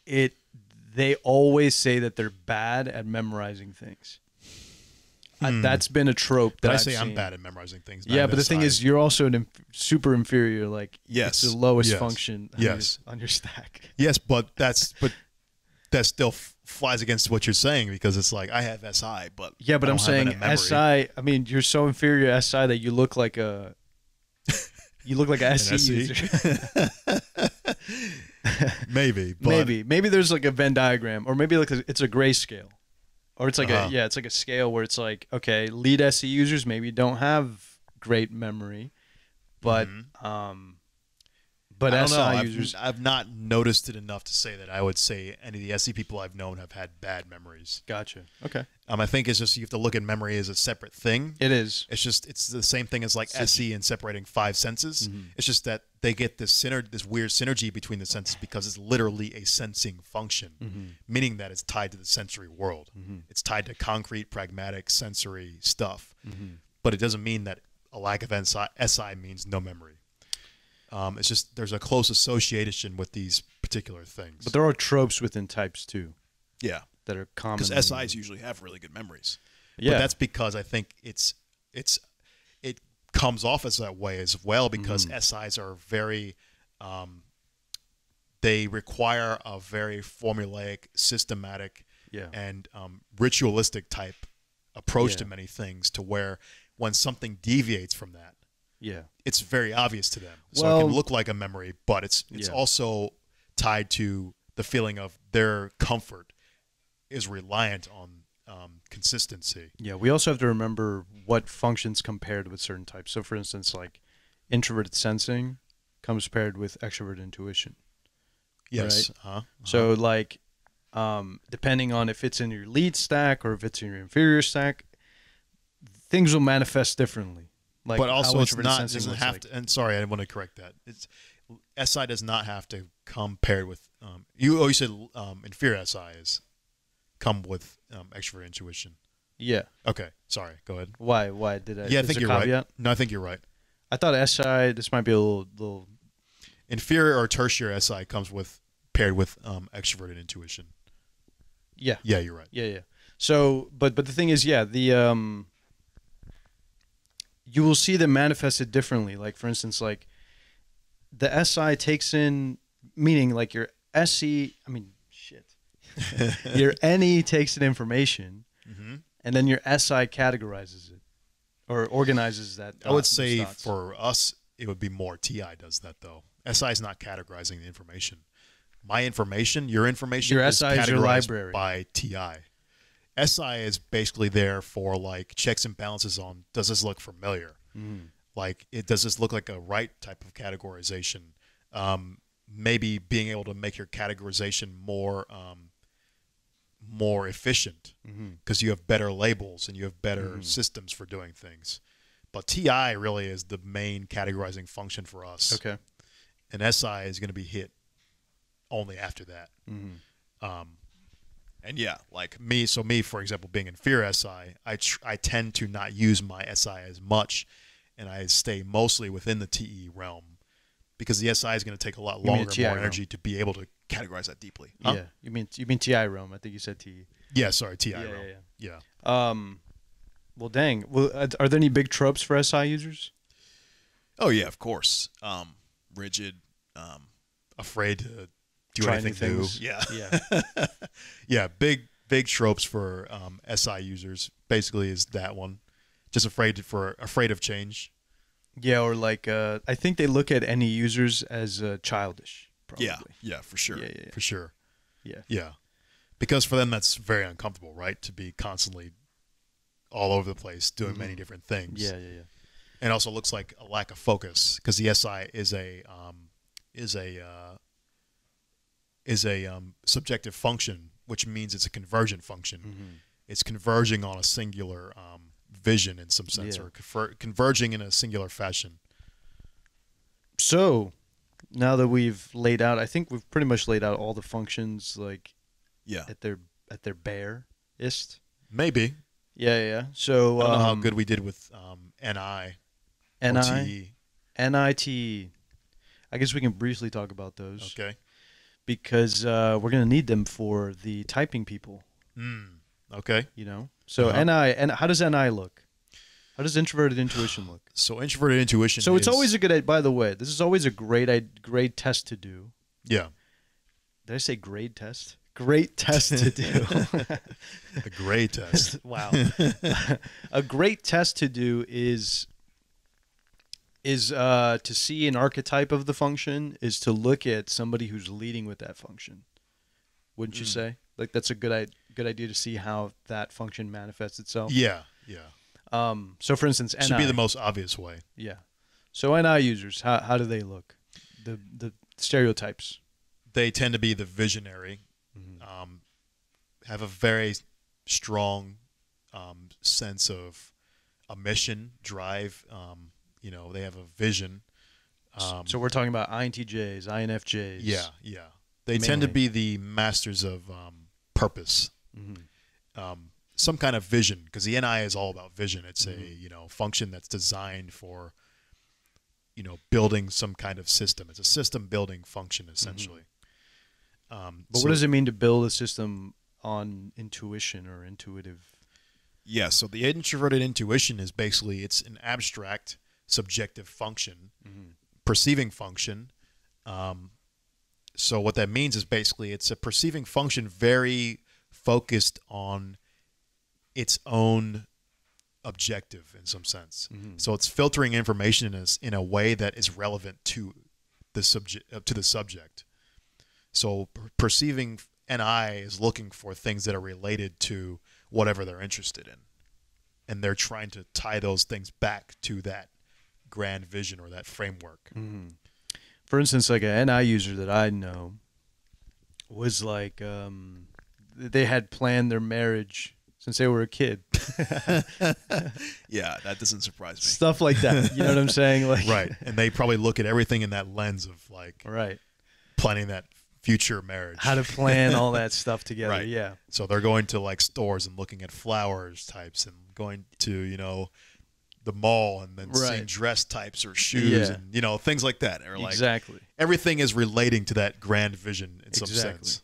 they always say that they're bad at memorizing things. That's been a trope that I've seen. I'm bad at memerizing things. Yeah, but the thing is, you're also super inferior. Like, it's the lowest function on your stack. Yes, but that still flies against what you're saying, because it's like I have SI, but yeah, but I'm saying SI. I mean, you're so inferior to SI that you look like a SE user. Maybe there's like a Venn diagram, or maybe like it's a grayscale. Or it's like it's like a scale where it's like, okay, lead SE users maybe don't have great memory, but SI users, I've not noticed it enough to say that I would say any of the SE people I've known have had bad memories. Gotcha. Okay. I think it's just you have to look at memory as a separate thing. It is. It's the same thing as like SE and separating 5 senses. It's just that they get this weird synergy between the senses because it's literally a sensing function, meaning that it's tied to the sensory world. It's tied to concrete, pragmatic, sensory stuff. But it doesn't mean that a lack of SI means no memory. It's just there's a close association with these particular things. But there are tropes within types too. Yeah. That are common. Because SIs usually have really good memories. Yeah. But that's because I think it comes off as that way as well, because SIs are very they require a very formulaic, systematic and ritualistic type approach to many things, to where when something deviates from that, it's very obvious to them. So it can look like a memory, but it's also tied to the feeling of their comfort is reliant on consistency. Yeah, we also have to remember what functions compared with certain types. So for instance, like introverted sensing comes paired with extroverted intuition. Yes. Right? So like depending on if it's in your lead stack or if it's in your inferior stack, things will manifest differently. Like, but also it's not doesn't have to. And sorry, I want to correct that. SI does not have to come paired with. You said inferior SIs come with extroverted intuition. Yeah. Okay. Sorry. Go ahead. Why? Did I? Yeah, I think you're right. No, I think you're right. I thought SI. This might be a little. Inferior or tertiary SI comes paired with extroverted intuition. Yeah. Yeah, you're right. Yeah. So, but the thing is, the you will see them manifested differently. Like for instance, like the SI takes in, meaning like your SE. I mean, shit. Your NE takes in information, and then your SI categorizes it or organizes that. I would say for us, it would be more TI does that though. SI is not categorizing the information. My information, your information, your is SI categorized is your library by TI. SI is basically there for like checks and balances on, does this look familiar? Like, does this look like a right type of categorization? Maybe being able to make your categorization more more efficient because you have better labels and you have better systems for doing things. But TI really is the main categorizing function for us. Okay. And SI is going to be hit only after that. And yeah, like me, for example, being in Fear SI, I tend to not use my SI as much, and I stay mostly within the TE realm because the SI is going to take a lot longer and more energy to be able to categorize that deeply. Huh? Yeah, you mean TI realm? I think you said TE. Yeah, sorry, TI realm. Yeah. Well, dang. Well, are there any big tropes for SI users? Oh yeah, of course. Rigid, afraid to do Try anything new. Yeah. Yeah. Big tropes for SI users basically is that one. Just afraid of change. Yeah, or like I think they look at any users as childish. Probably. Yeah, for sure. Yeah. For sure. Yeah. Because for them that's very uncomfortable, right? To be constantly all over the place doing many different things. Yeah. And also looks like a lack of focus because the SI is a subjective function, which means it's a convergent function. It's converging on a singular vision in some sense, or converging in a singular fashion. So now that we've laid out, I think we've pretty much laid out all the functions, like at their barest. Maybe. Yeah. So I don't know how good we did with NI. NIT. I guess we can briefly talk about those. Okay. Because we're going to need them for the typing people. Okay. You know? So NI, and how does NI look? How does Introverted Intuition look? So Introverted Intuition it's always a good, by the way, this is always a great test to do. Yeah. Did I say grade test? Great test to do. A grade test. Wow. A great test to do is to see an archetype of the function, is to look at somebody who's leading with that function. Wouldn't you say? Like that's a good idea to see how that function manifests itself. Yeah. So for instance, NI should be the most obvious way. Yeah. So NI users, how do they look? The stereotypes. They tend to be the visionary, have a very strong sense of a mission, drive. They have a vision. So we're talking about INTJs, INFJs. Yeah. They tend to be the masters of purpose, some kind of vision, because the NI is all about vision. It's a function that's designed for building some kind of system. It's a system building function essentially. But what does it mean to build a system on intuition or intuitive? Yeah. So the introverted intuition is basically it's an abstract subjective function, perceiving function. So what that means is basically it's a perceiving function very focused on its own objective in some sense. So it's filtering information in a way that is relevant to the subject. So perceiving NI is looking for things that are related to whatever they're interested in, and they're trying to tie those things back to that grand vision or that framework. For instance, like an NI user that I know was like they had planned their marriage since they were a kid. Yeah, that doesn't surprise me. Stuff like that. You know what I'm saying? Like, right. And they probably look at everything in that lens of like planning that future marriage. How to plan all that stuff together. Right. Yeah. So they're going to like stores and looking at flowers types and going to, the mall and then seeing dress types or shoes and, things like that. Or like everything is relating to that grand vision in some sense.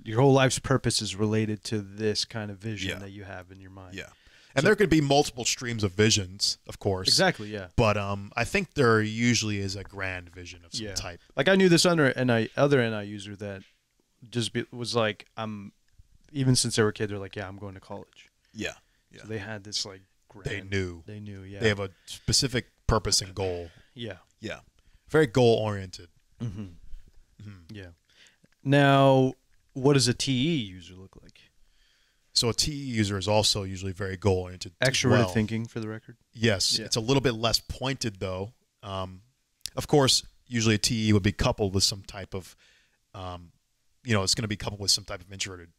Your whole life's purpose is related to this kind of vision that you have in your mind. Yeah. And there could be multiple streams of visions, of course. Exactly, yeah. But I think there usually is a grand vision of some type. Like I knew this other NI user that was like, even since they were kids, they're like, I'm going to college. Yeah. So they had this like grand. They knew, yeah. They have a specific purpose and goal. Yeah. Yeah. Very goal oriented. Yeah. Now, what does a TE user look like? So a TE user is also usually very goal-oriented. Extroverted thinking, for the record? Yes. Yeah. It's a little bit less pointed, though. Of course, usually a TE would be coupled with some type of, it's going to be coupled with some type of introverted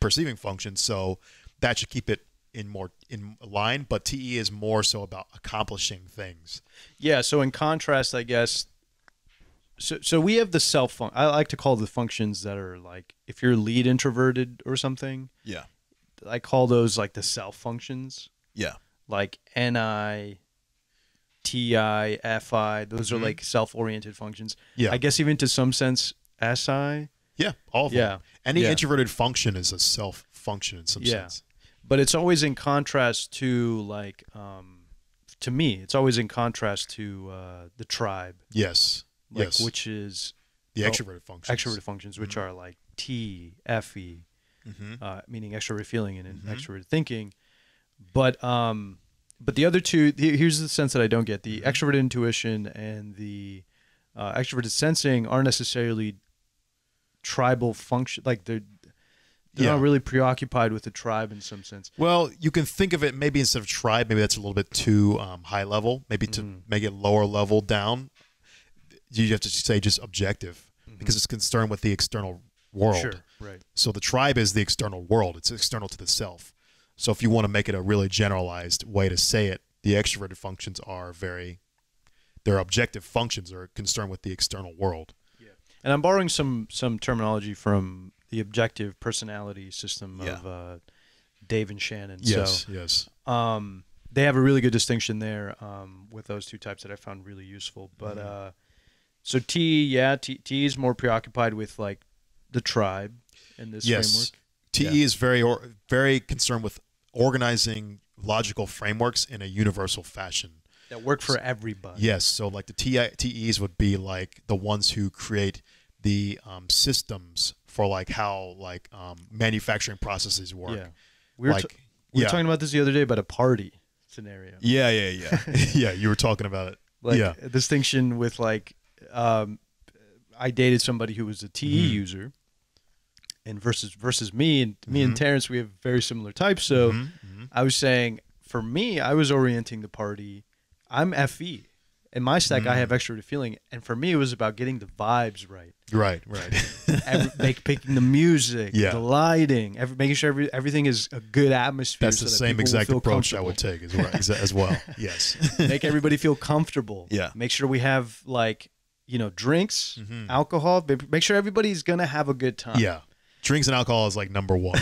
perceiving function, so that should keep it in line. But TE is more so about accomplishing things. Yeah. So in contrast, I guess. So we have the self. I like to call the functions that are like if you're lead introverted or something. Yeah. I call those like the self functions. Yeah. Like NI, TI, FI. Those are like self-oriented functions. Yeah. I guess even to some sense, SI. Yeah, all of them. Yeah. Any Yeah. introverted function is a self function in some sense. But it's always in contrast to like, to me, it's always in contrast to the tribe. Yes. Like, yes. which is The extroverted functions. extroverted functions, which are like T, FE, meaning extroverted feeling and extroverted thinking. But the other two, here's the sense that I don't get: the extroverted intuition and the extroverted sensing aren't necessarily tribal function. Like they're not really preoccupied with the tribe in some sense. Well, you can think of it maybe instead of tribe, maybe that's a little bit too high level. Maybe to make it lower level down, you have to say just objective because it's concerned with the external world. Sure, right. So the tribe is the external world. It's external to the self. So if you want to make it a really generalized way to say it, the extroverted functions are their objective functions are concerned with the external world. Yeah. And I'm borrowing some terminology from the objective personality system of Dave and Shannon. Yes, so, yes. They have a really good distinction there with those two types that I found really useful. But so T is more preoccupied with like the tribe in this framework. TE is very concerned with organizing logical frameworks in a universal fashion that work for everybody. Yes, so like the TEs would be like the ones who create the systems for like how like manufacturing processes work. Yeah, we were talking about this the other day about a party scenario. Yeah. Yeah, you were talking about it. Like a distinction with like I dated somebody who was a TE user. And versus me and Terence, we have very similar types. So I was saying, for me, I was orienting the party. I'm FE. In my stack, I have extroverted feeling. And for me, it was about getting the vibes right. Right. Picking the music, the lighting, making sure everything is a good atmosphere. That's the same exact approach I would take as well. Yes. Make everybody feel comfortable. Yeah. Make sure we have like, drinks, alcohol. Make sure everybody's going to have a good time. Yeah. Drinks and alcohol is like number one.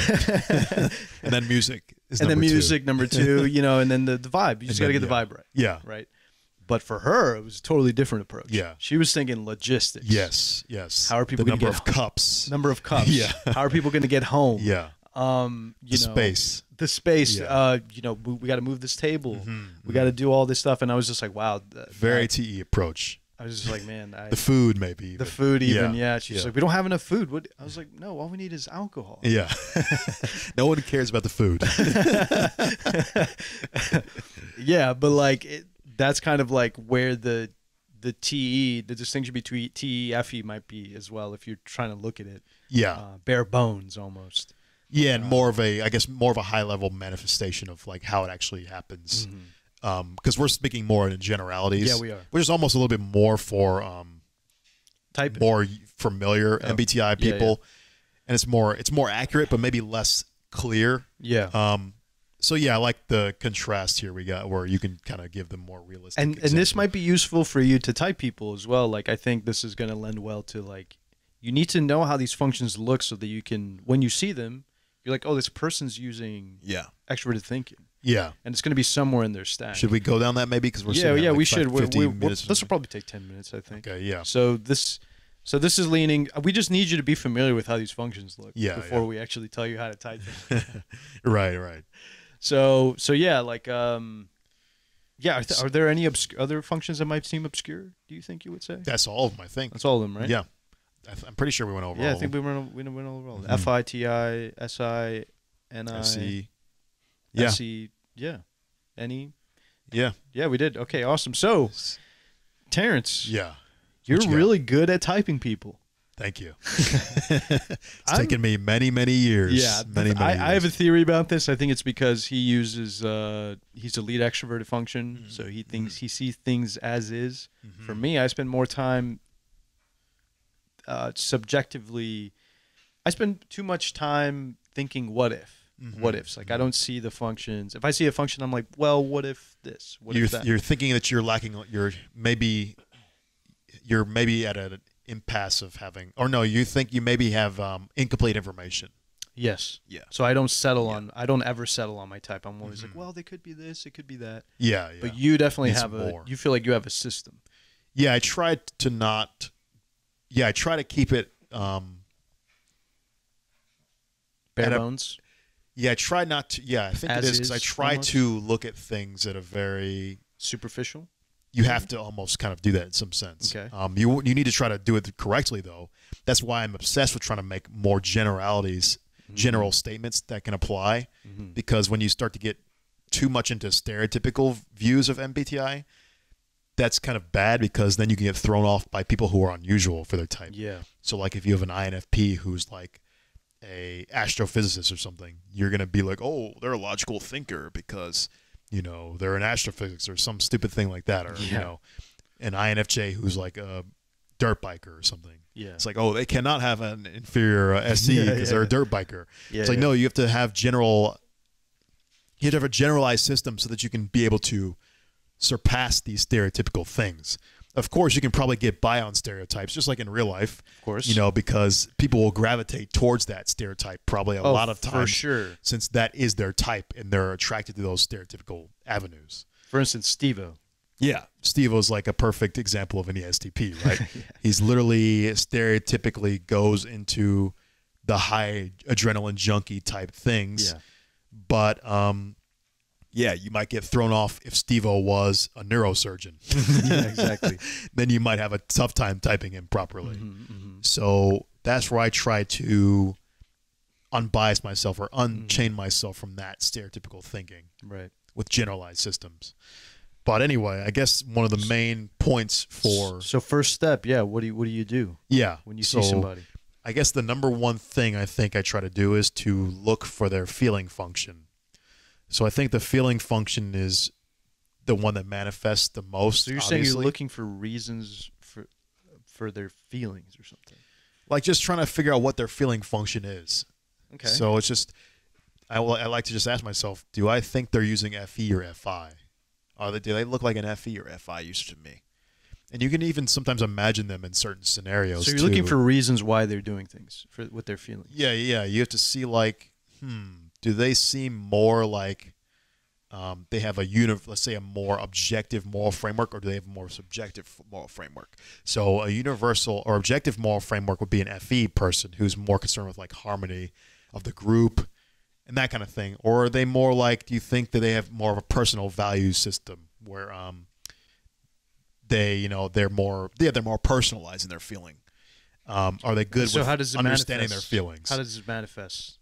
And then music is number two, and then the vibe. You just got to get the vibe right. Yeah. Right. But for her, it was a totally different approach. Yeah. She was thinking logistics. Yes. How are people going to get number of cups? Number of cups. Yeah. How are people going to get home? Yeah. Space. The space. Yeah. We got to move this table. We got to do all this stuff. And I was just like, wow. Very TE approach. I was just like, man. The food, maybe. The food, even. Yeah. She's like, we don't have enough food. I was like, no, all we need is alcohol. Yeah. No one cares about the food. Yeah, but like, that's kind of like where the TE, the distinction between TE, FE might be as well, if you're trying to look at it. Yeah. Bare bones almost. Yeah, and more of a high level manifestation of like how it actually happens. Because we're speaking more in generalities. Yeah, we are. Which is almost a little bit more for more familiar MBTI people, and it's more accurate, but maybe less clear. Yeah. So yeah, I like the contrast here we got, where you can kind of give them more realistic. And this might be useful for you to type people as well. Like, I think this is going to lend well to like, you need to know how these functions look so that you can, when you see them, you're like, oh, this person's using extroverted thinking. Yeah. And it's going to be somewhere in their stack. Should we go down that maybe? Because we're we should. 15 minutes. This will probably take 10 minutes, I think. Okay, yeah. So this is leaning. We just need you to be familiar with how these functions look before we actually tell you how to type them. Right. So yeah, like are there any other functions that might seem obscure? Do you think you would say? That's all of them, I think. That's all of them, right? Yeah. I'm pretty sure we went over all of them. Yeah, I think we went over all of them. FI, TI, SI, NI. SE. Yeah. SE, yeah. NE. Yeah. Yeah, we did. Okay, awesome. So, Terence. Yeah. You're really good at typing people. Thank you. It's taken me many, many years. Yeah. Many years. I have a theory about this. I think it's because he uses, he's a lead extroverted function, so he thinks he sees things as is. For me, I spend more time subjectively. I spend too much time thinking what if. What ifs. Like I don't see the functions. If I see a function, I'm like, well, what if this? What if that? You're thinking that you're lacking. You're maybe at an impasse of having, or no, you think you maybe have incomplete information. Yes. Yeah. So I don't settle on. I don't ever settle on my type. I'm always like, well, they could be this, it could be that. Yeah. But you definitely It's have more. You feel like you have a system. Yeah, I try to not. Yeah, I try to keep it. Bare bones. Yeah, I try not to. Yeah, I think As it is because is, I try almost? to look at things at a very. Superficial. You have to almost kind of do that in some sense. Okay. You need to try to do it correctly though. That's why I'm obsessed with trying to make more generalities, general statements that can apply. Because when you start to get too much into stereotypical views of MBTI, that's kind of bad because then you can get thrown off by people who are unusual for their type. Yeah. So like if you have an INFP who's like a astrophysicist or something, you're going to be like, oh, they're a logical thinker because, you know, they're an astrophysics or some stupid thing like that. Or, you know, an INFJ who's like a dirt biker or something. Yeah. It's like, oh, they cannot have an inferior SE because they're a dirt biker. Yeah, it's like, no, you have to have a generalized system so that you can be able to surpass these stereotypical things. Of course, you can probably get by on stereotypes, just like in real life. Of course. You know, because people will gravitate towards that stereotype probably a lot of times. For sure. Since that is their type and they're attracted to those stereotypical avenues. For instance, Steve-O. Yeah. Steve-O's like a perfect example of an ESTP, right? He's literally stereotypically goes into the high adrenaline junkie type things. Yeah. But, yeah, you might get thrown off if Steve-O was a neurosurgeon. Yeah, exactly. Then you might have a tough time typing him properly. So that's where I try to unbias myself or unchain myself from that stereotypical thinking with generalized systems. But anyway, I guess one of the main points for... So first step, what do you do? Yeah. When you see somebody? I guess the number one thing I think I try to do is to look for their feeling function. So I think the feeling function is the one that manifests the most. So you're saying you're looking for reasons for their feelings or something? Like just trying to figure out what their feeling function is. Okay. So it's just, I like to just ask myself, do I think they're using FE or FI? Do they look like an FE or FI user to me? And you can even sometimes imagine them in certain scenarios. So you're looking for reasons why they're doing things with their feelings. Yeah. You have to see like, do they seem more like they have let's say a more objective moral framework, or do they have a more subjective moral framework? So a universal or objective moral framework would be an FE person who's more concerned with like harmony of the group and that kind of thing. Or are they more like, do you think that they have more of a personal value system where they're more personalized in their feeling? Are they good with understanding their feelings? How does it manifest?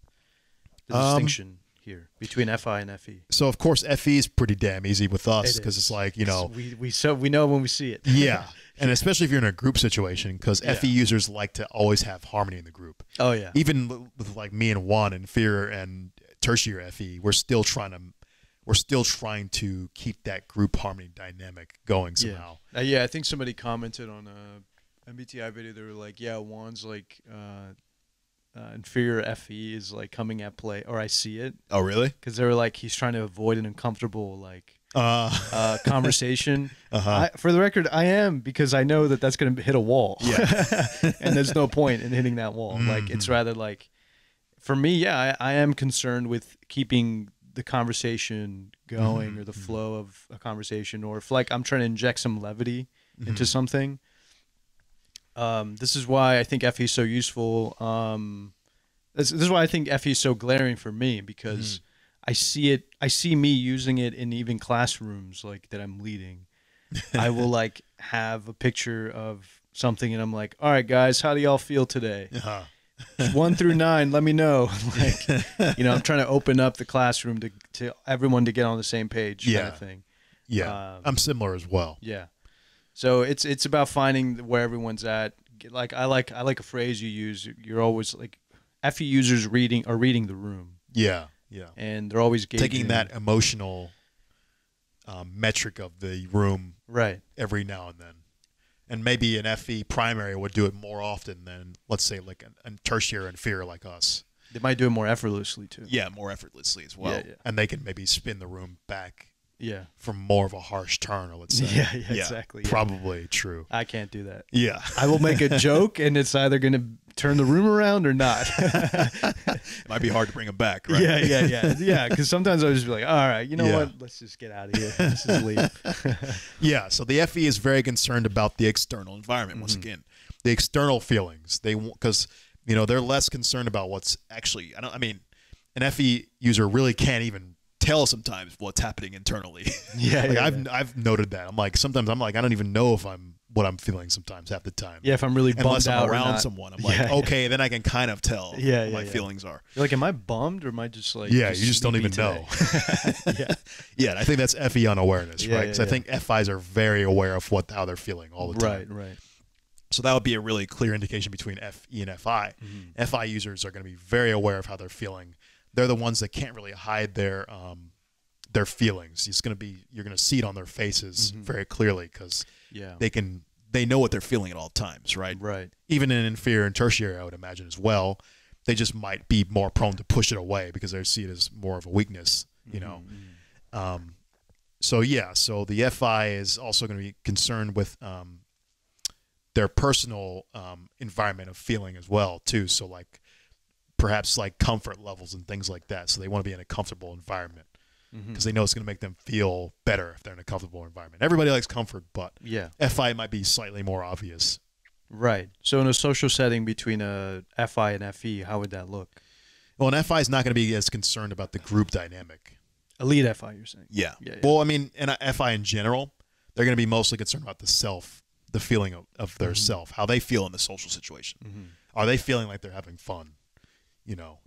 The distinction here between FI and FE. So of course FE is pretty damn easy with us because it's like, you know, we know when we see it. Yeah. And especially if you're in a group situation, because FE users like to always have harmony in the group. Oh yeah. Even with like me and Juan and Fear and tertiary FE, we're still trying to keep that group harmony dynamic going somehow. I think somebody commented on a MBTI video. They were like, yeah, Juan's like inferior FE is like coming at play, or I see it. Oh really? Because they were like, he's trying to avoid an uncomfortable like conversation. For the record, I am, because I know that that's going to hit a wall. Yeah. And there's no point in hitting that wall. Like it's rather like, for me, I am concerned with keeping the conversation going or the flow of a conversation, or if like I'm trying to inject some levity into something. This is why I think FE is so useful. This is why I think FE is so glaring for me, because I see me using it in even classrooms like that I'm leading. I will like have a picture of something and I'm like, all right guys, how do y'all feel today? 1 through 9, let me know. Like, I'm trying to open up the classroom to everyone to get on the same page kind of thing. Yeah. I'm similar as well. Yeah. So it's about finding where everyone's at. Like I like a phrase you use. You're always like, FE users are reading the room. Yeah. And they're always gauging, taking that emotional metric of the room every now and then. And maybe an FE primary would do it more often than, let's say, like a tertiary inferior like us. They might do it more effortlessly too. Yeah, more effortlessly as well. Yeah. And they can maybe spin the room back Yeah. from more of a harsh turn, or let's say. Yeah, exactly. Yeah. Probably true. I can't do that. Yeah. I will make a joke, and it's either going to turn the room around or not. It might be hard to bring them back, right? Yeah. Because sometimes I'll just be like, all right, you know what? Let's just get out of here. Let's just leave. Yeah. So the FE is very concerned about the External environment, once again. the external feelings. Because they're less concerned about what's actually. An FE user really can't even tell sometimes what's happening internally. I've noted that. Sometimes I'm like, I don't even know what I'm feeling sometimes half the time. Yeah, if I'm really bummed Unless I'm out around someone, I'm like, okay, then I can kind of tell what my feelings are. You're like, am I bummed or am I just like? Yeah, you just don't even know. Yeah, and I think that's FE unawareness, right? Because I think FIs are very aware of how they're feeling all the time. Right. So that would be a really clear indication between FE and FI. FI users are going to be very aware of how they're feeling. They're the ones that can't really hide their feelings. You're going to see it on their faces very clearly because they know what they're feeling at all times, right? Right. Even in inferior and tertiary, I would imagine as well. They just might be more prone to push it away because they see it as more of a weakness, So the FI is also going to be concerned with their personal environment of feeling as well too. So perhaps comfort levels and things like that. So they want to be in a comfortable environment because they know it's going to make them feel better if they're in a comfortable environment. Everybody likes comfort, but FI might be slightly more obvious. Right. So in a social setting between a FI and FE, how would that look? Well, an FI is not going to be as concerned about the group dynamic. A lead FI, you're saying? Yeah. Well, in a FI in general, they're going to be mostly concerned about the feeling of their self, how they feel in the social situation. Are they feeling like they're having fun?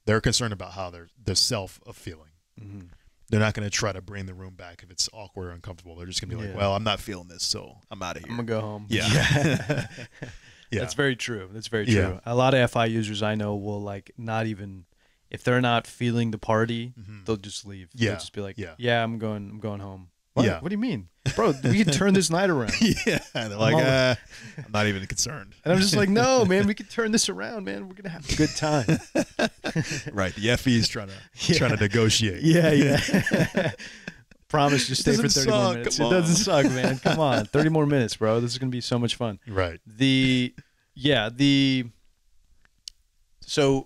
They're concerned about how their self of feeling. They're not going to try to bring the room back if it's awkward or uncomfortable. They're just going to be like, well, I'm not feeling this, so I'm out of here. I'm going to go home. Yeah. That's very true. That's very true. Yeah. A lot of FI users I know will not even, if they're not feeling the party, they'll just leave. Yeah. They'll just be like, yeah, I'm going home. What? Yeah. What do you mean? Bro, we can turn this night around. Yeah. And they're like, I'm not even concerned. And I'm just like, no, man, we can turn this around, man. We're going to have a good time. Right. The FE is trying to negotiate. Yeah. Promise you stay for 30 more minutes. It doesn't suck, man. Come on. 30 more minutes, bro. This is going to be so much fun. Right. So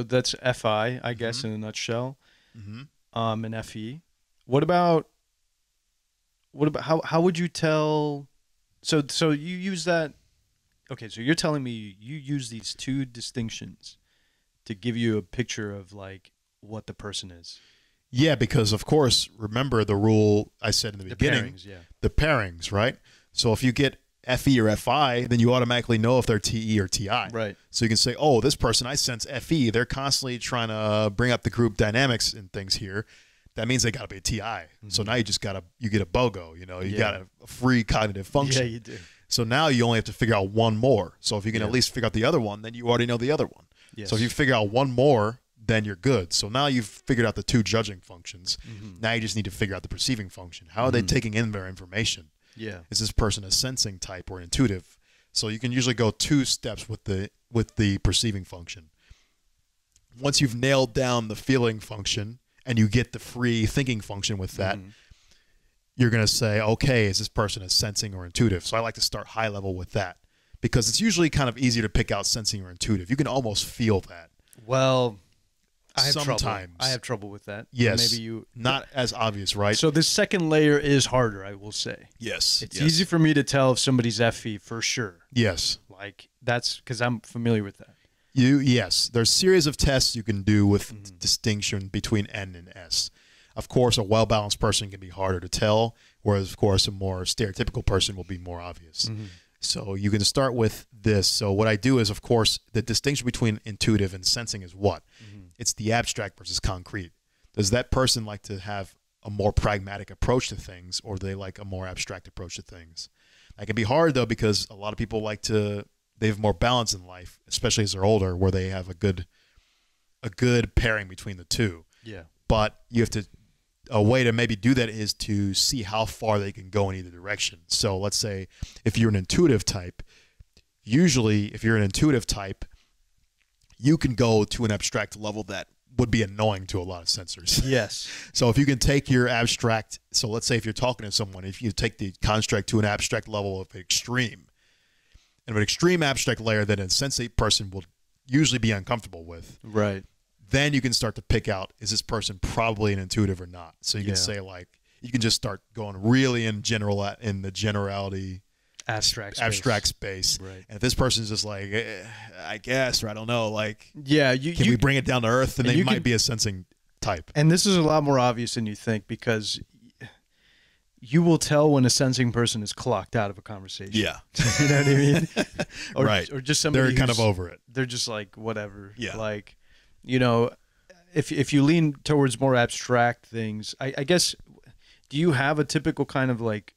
that's FI, I guess, in a nutshell. And FE. What about how would you tell? So you use that. Okay, so you're telling me you use these two distinctions to give you a picture of what the person is. Yeah, because of course, remember the rule I said in the beginning. The pairings, right? So if you get FE or FI, then you automatically know if they're TE or TI. Right. So you can say, oh, this person, I sense FE. They're constantly trying to bring up the group dynamics and things here. That means they got to be a TI. So now you get a BOGO, you got a free cognitive function. Yeah, you do. So now you only have to figure out one more. So if you can at least figure out the other one, then you already know the other one. Yes. So if you figure out one more, then you're good. So now you've figured out the two judging functions. Now you just need to figure out the perceiving function. How are they taking in their information? Yeah. Is this person a sensing type or intuitive? So you can usually go 2 steps with the perceiving function. Once you've nailed down the feeling function and you get the free thinking function with that, you're going to say, okay, is this person a sensing or intuitive? So I like to start high level with that because it's usually kind of easier to pick out sensing or intuitive. You can almost feel that. Well, Sometimes I have trouble with that. Yes. Maybe you not as obvious, right? So the second layer is harder, I will say. Yes. It's easy for me to tell if somebody's FE for sure. Yes. That's because I'm familiar with that. Yes. There's a series of tests you can do with distinction between N and S. Of course, a well-balanced person can be harder to tell, whereas, of course, a more stereotypical person will be more obvious. So you can start with this. So what I do is, of course, the distinction between intuitive and sensing is what? It's the abstract versus concrete. Does that person like to have a more pragmatic approach to things, or do they like a more abstract approach to things? That can be hard, though, because a lot of people they have more balance in life, especially as they're older, where they have a good pairing between the two. Yeah. But a way to maybe do that is to see how far they can go in either direction. So let's say if you're an intuitive type, usually if you're an intuitive type, you can go to an abstract level that would be annoying to a lot of sensors. Yes. So if you can take your abstract, so let's say if you're talking to someone, if you take the construct to an abstract level of extreme, and an extreme abstract layer that a sensate person will usually be uncomfortable with, right? Then you can start to pick out, is this person probably an intuitive or not? So you can say like, you can just start going really in the generality abstract space. Right. And if this person's just like, I guess, or I don't know, like, yeah, can we bring it down to earth? And they might be a sensing type. And this is a lot more obvious than you think, because you will tell when a sensing person is clocked out of a conversation. Yeah. You know what I mean? Right. Or just somebody they're kind of over it. They're just like, whatever. Yeah. Like, you know, if you lean towards more abstract things, I guess, do you have a typical kind of like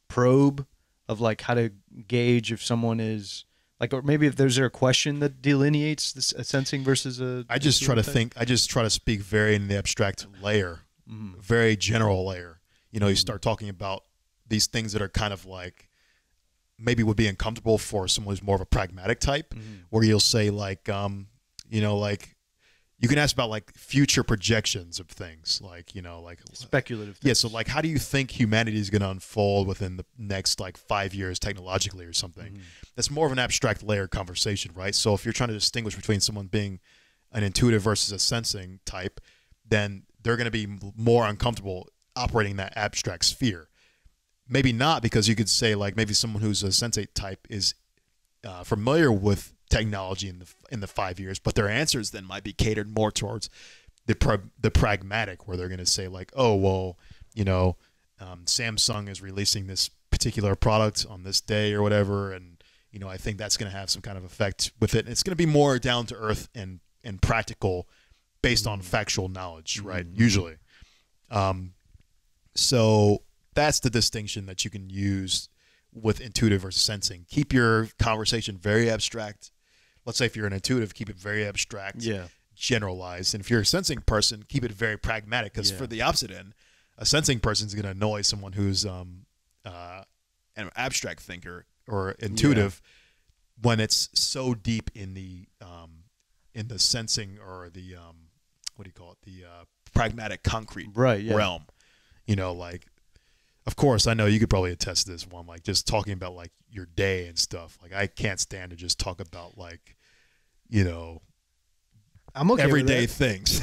probe of like how to gauge if someone is like, or maybe if there's a question that delineates this a sensing versus a... I just try to speak very in the abstract layer, very general layer. You know, you start talking about these things that are kind of like, maybe would be uncomfortable for someone who's more of a pragmatic type, where you'll say like, you know, like, you can ask about like future projections of things, like, you know, like speculative things. Yeah, so like, how do you think humanity is going to unfold within the next like 5 years technologically or something? That's more of an abstract layer conversation, right? So if you're trying to distinguish between someone being an intuitive versus a sensing type, then they're going to be more uncomfortable operating in that abstract sphere. Maybe not, because you could say like maybe someone who's a sensate type is familiar with technology in the 5 years, but their answers then might be catered more towards the pragmatic, where they're going to say like, oh, well, you know, Samsung is releasing this particular product on this day or whatever, and you know, I think that's going to have some kind of effect with it. And it's going to be more down to earth and practical, based on factual knowledge, right? Usually. So that's the distinction that you can use with intuitive versus sensing. Keep your conversation very abstract. Let's say if you're an intuitive, keep it very abstract, generalized. And if you're a sensing person, keep it very pragmatic, because for the opposite end, a sensing person is going to annoy someone who's an abstract thinker or intuitive when it's so deep in the sensing, or the what do you call it, the pragmatic concrete realm. You know, like, of course, I know you could probably attest to this one, like just talking about like your day and stuff. Like, I can't stand to just talk about like, you know, I'm okay everyday with things.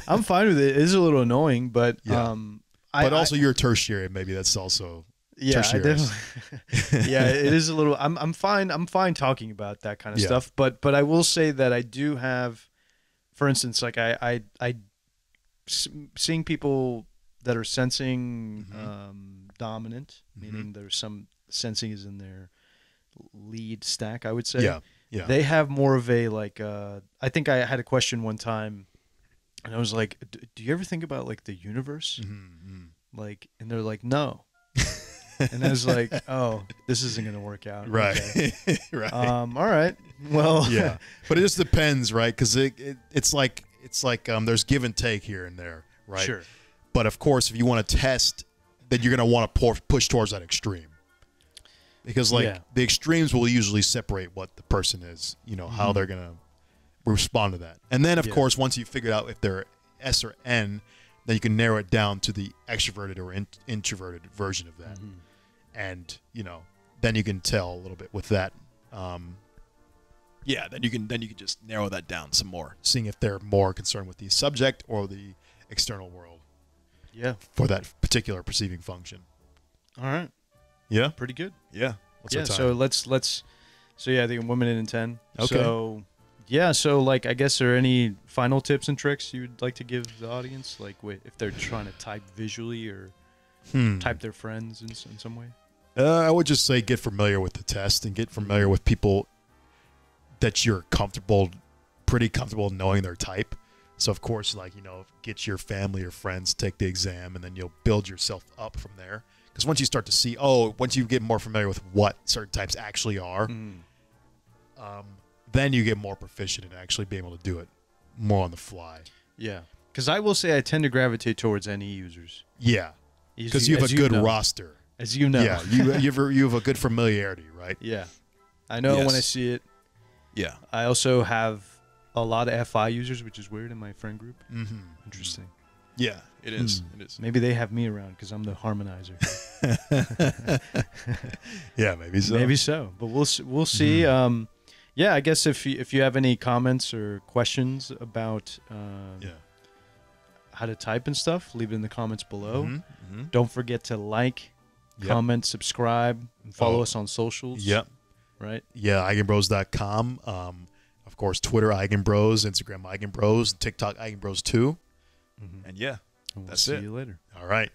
I'm fine with it. It is a little annoying, but but also you're tertiary. Maybe that's also tertiary. Yeah, it is a little. I'm fine. I'm fine talking about that kind of stuff. But I will say that I do have, for instance, like I seeing people that are sensing dominant, meaning there's some sensing is in their lead stack, I would say. Yeah. They have more of a like. I think I had a question one time, and I was like, "Do you ever think about like the universe?" Like, and they're like, "No." And I was like, "Oh, this isn't going to work out." Right. Okay. Right. All right. Well. Yeah. But it just depends, right? Because it's like there's give and take here and there, right? Sure. But of course, if you want to test, then you're going to want to push towards that extreme. Because like the extremes will usually separate what the person is, you know, how they're going to respond to that. And then, of course, once you figure out if they're S or N, then you can narrow it down to the extroverted or introverted version of that. And, you know, then you can tell a little bit with that. Then you can just narrow that down some more, seeing if they're more concerned with the subject or the external world. Yeah. For that particular perceiving function. All right. Yeah. Pretty good. Yeah. What's our time? So let's. So yeah, I think 1 minute and 10. Okay. So yeah. So like, I guess, are any final tips and tricks you'd like to give the audience, like if they're trying to type visually or type their friends in some way? I would just say get familiar with the test and get familiar with people that you're pretty comfortable knowing their type. So, of course, like, you know, get your family or friends, take the exam, and then you'll build yourself up from there. Because once you start to see, once you get more familiar with what certain types actually are, then you get more proficient in actually being able to do it more on the fly. Yeah. Because I will say I tend to gravitate towards NE users. Yeah. Because you have a good roster. As you know. Yeah. You have a good familiarity, right? Yeah. I know when I see it. Yeah. I also have a lot of FI users, which is weird in my friend group. Interesting. Yeah, it is. It is. Maybe they have me around because I'm the harmonizer. Yeah, maybe so. Maybe so, but we'll see. Yeah, I guess if you have any comments or questions about how to type and stuff, leave it in the comments below. Don't forget to like, comment, subscribe, and follow us on socials. Yep. Right? Yeah, eigenbros.com. Of course, Twitter, Eigenbros, Instagram, Eigenbros, TikTok, Eigenbros 2. And yeah, And we'll that's see it. you later. All right.